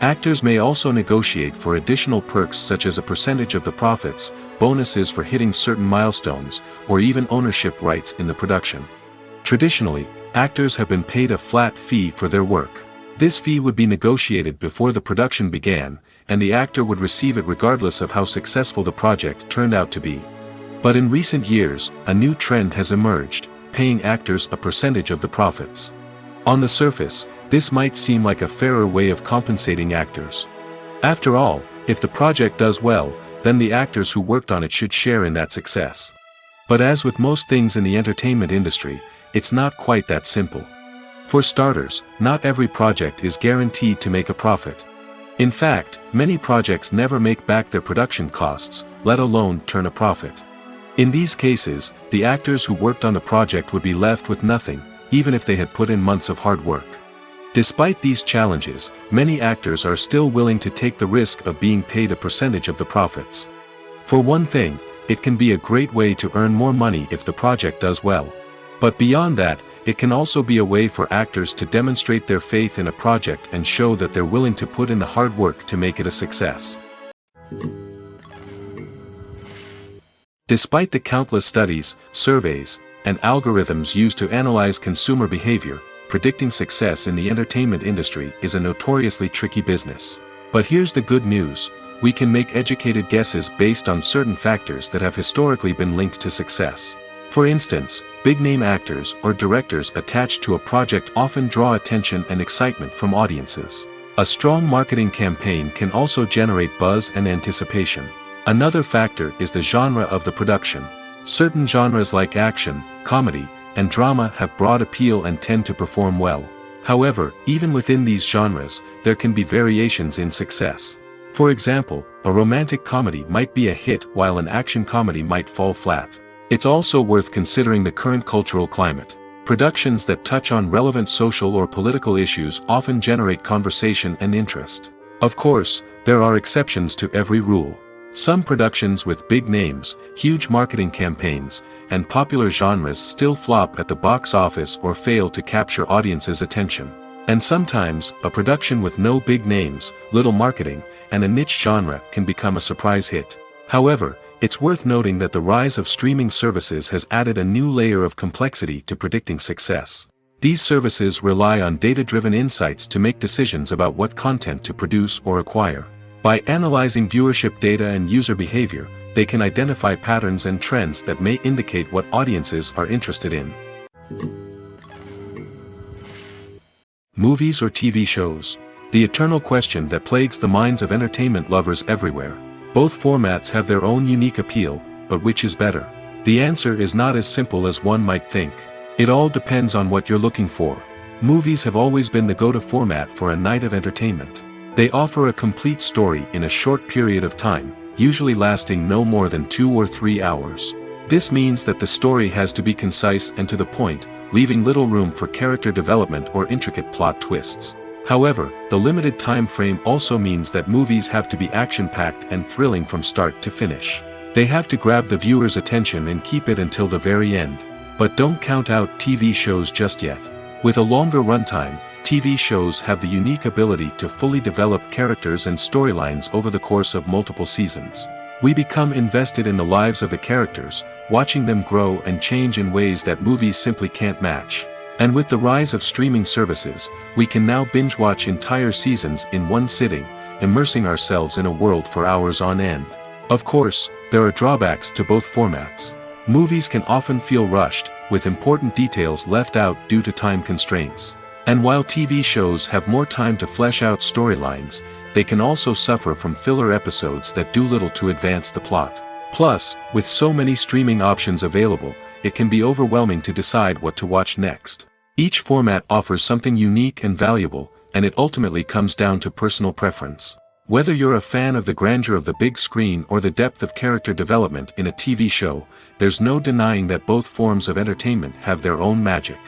S2: Actors may also negotiate for additional perks such as a percentage of the profits, bonuses for hitting certain milestones, or even ownership rights in the production. Traditionally, actors have been paid a flat fee for their work. This fee would be negotiated before the production began, and the actor would receive it regardless of how successful the project turned out to be. But in recent years, a new trend has emerged, paying actors a percentage of the profits. On the surface, this might seem like a fairer way of compensating actors. After all, if the project does well, then the actors who worked on it should share in that success. But as with most things in the entertainment industry, it's not quite that simple. For starters, not every project is guaranteed to make a profit. In fact, many projects never make back their production costs, let alone turn a profit. In these cases, the actors who worked on the project would be left with nothing, even if they had put in months of hard work. Despite these challenges, many actors are still willing to take the risk of being paid a percentage of the profits. For one thing, it can be a great way to earn more money if the project does well. But beyond that, it can also be a way for actors to demonstrate their faith in a project and show that they're willing to put in the hard work to make it a success. Despite the countless studies, surveys, and algorithms used to analyze consumer behavior, predicting success in the entertainment industry is a notoriously tricky business. But here's the good news: we can make educated guesses based on certain factors that have historically been linked to success. For instance, big-name actors or directors attached to a project often draw attention and excitement from audiences. A strong marketing campaign can also generate buzz and anticipation. Another factor is the genre of the production. Certain genres like action, comedy, and drama have broad appeal and tend to perform well. However, even within these genres, there can be variations in success. For example, a romantic comedy might be a hit while an action comedy might fall flat. It's also worth considering the current cultural climate. Productions that touch on relevant social or political issues often generate conversation and interest. Of course, there are exceptions to every rule. Some productions with big names, huge marketing campaigns, and popular genres still flop at the box office or fail to capture audiences' attention. And sometimes, a production with no big names, little marketing, and a niche genre can become a surprise hit. However, it's worth noting that the rise of streaming services has added a new layer of complexity to predicting success. These services rely on data-driven insights to make decisions about what content to produce or acquire. By analyzing viewership data and user behavior, they can identify patterns and trends that may indicate what audiences are interested in. Movies or TV shows? The eternal question that plagues the minds of entertainment lovers everywhere. Both formats have their own unique appeal, but which is better? The answer is not as simple as one might think. It all depends on what you're looking for. Movies have always been the go-to format for a night of entertainment. They offer a complete story in a short period of time, usually lasting no more than 2 or 3 hours. This means that the story has to be concise and to the point, leaving little room for character development or intricate plot twists. However, the limited time frame also means that movies have to be action-packed and thrilling from start to finish. They have to grab the viewer's attention and keep it until the very end. But don't count out TV shows just yet. With a longer runtime, TV shows have the unique ability to fully develop characters and storylines over the course of multiple seasons. We become invested in the lives of the characters, watching them grow and change in ways that movies simply can't match. And with the rise of streaming services, we can now binge-watch entire seasons in one sitting, immersing ourselves in a world for hours on end. Of course, there are drawbacks to both formats. Movies can often feel rushed, with important details left out due to time constraints. And while TV shows have more time to flesh out storylines, they can also suffer from filler episodes that do little to advance the plot. Plus, with so many streaming options available, it can be overwhelming to decide what to watch next. Each format offers something unique and valuable, and it ultimately comes down to personal preference. Whether you're a fan of the grandeur of the big screen or the depth of character development in a TV show, there's no denying that both forms of entertainment have their own magic.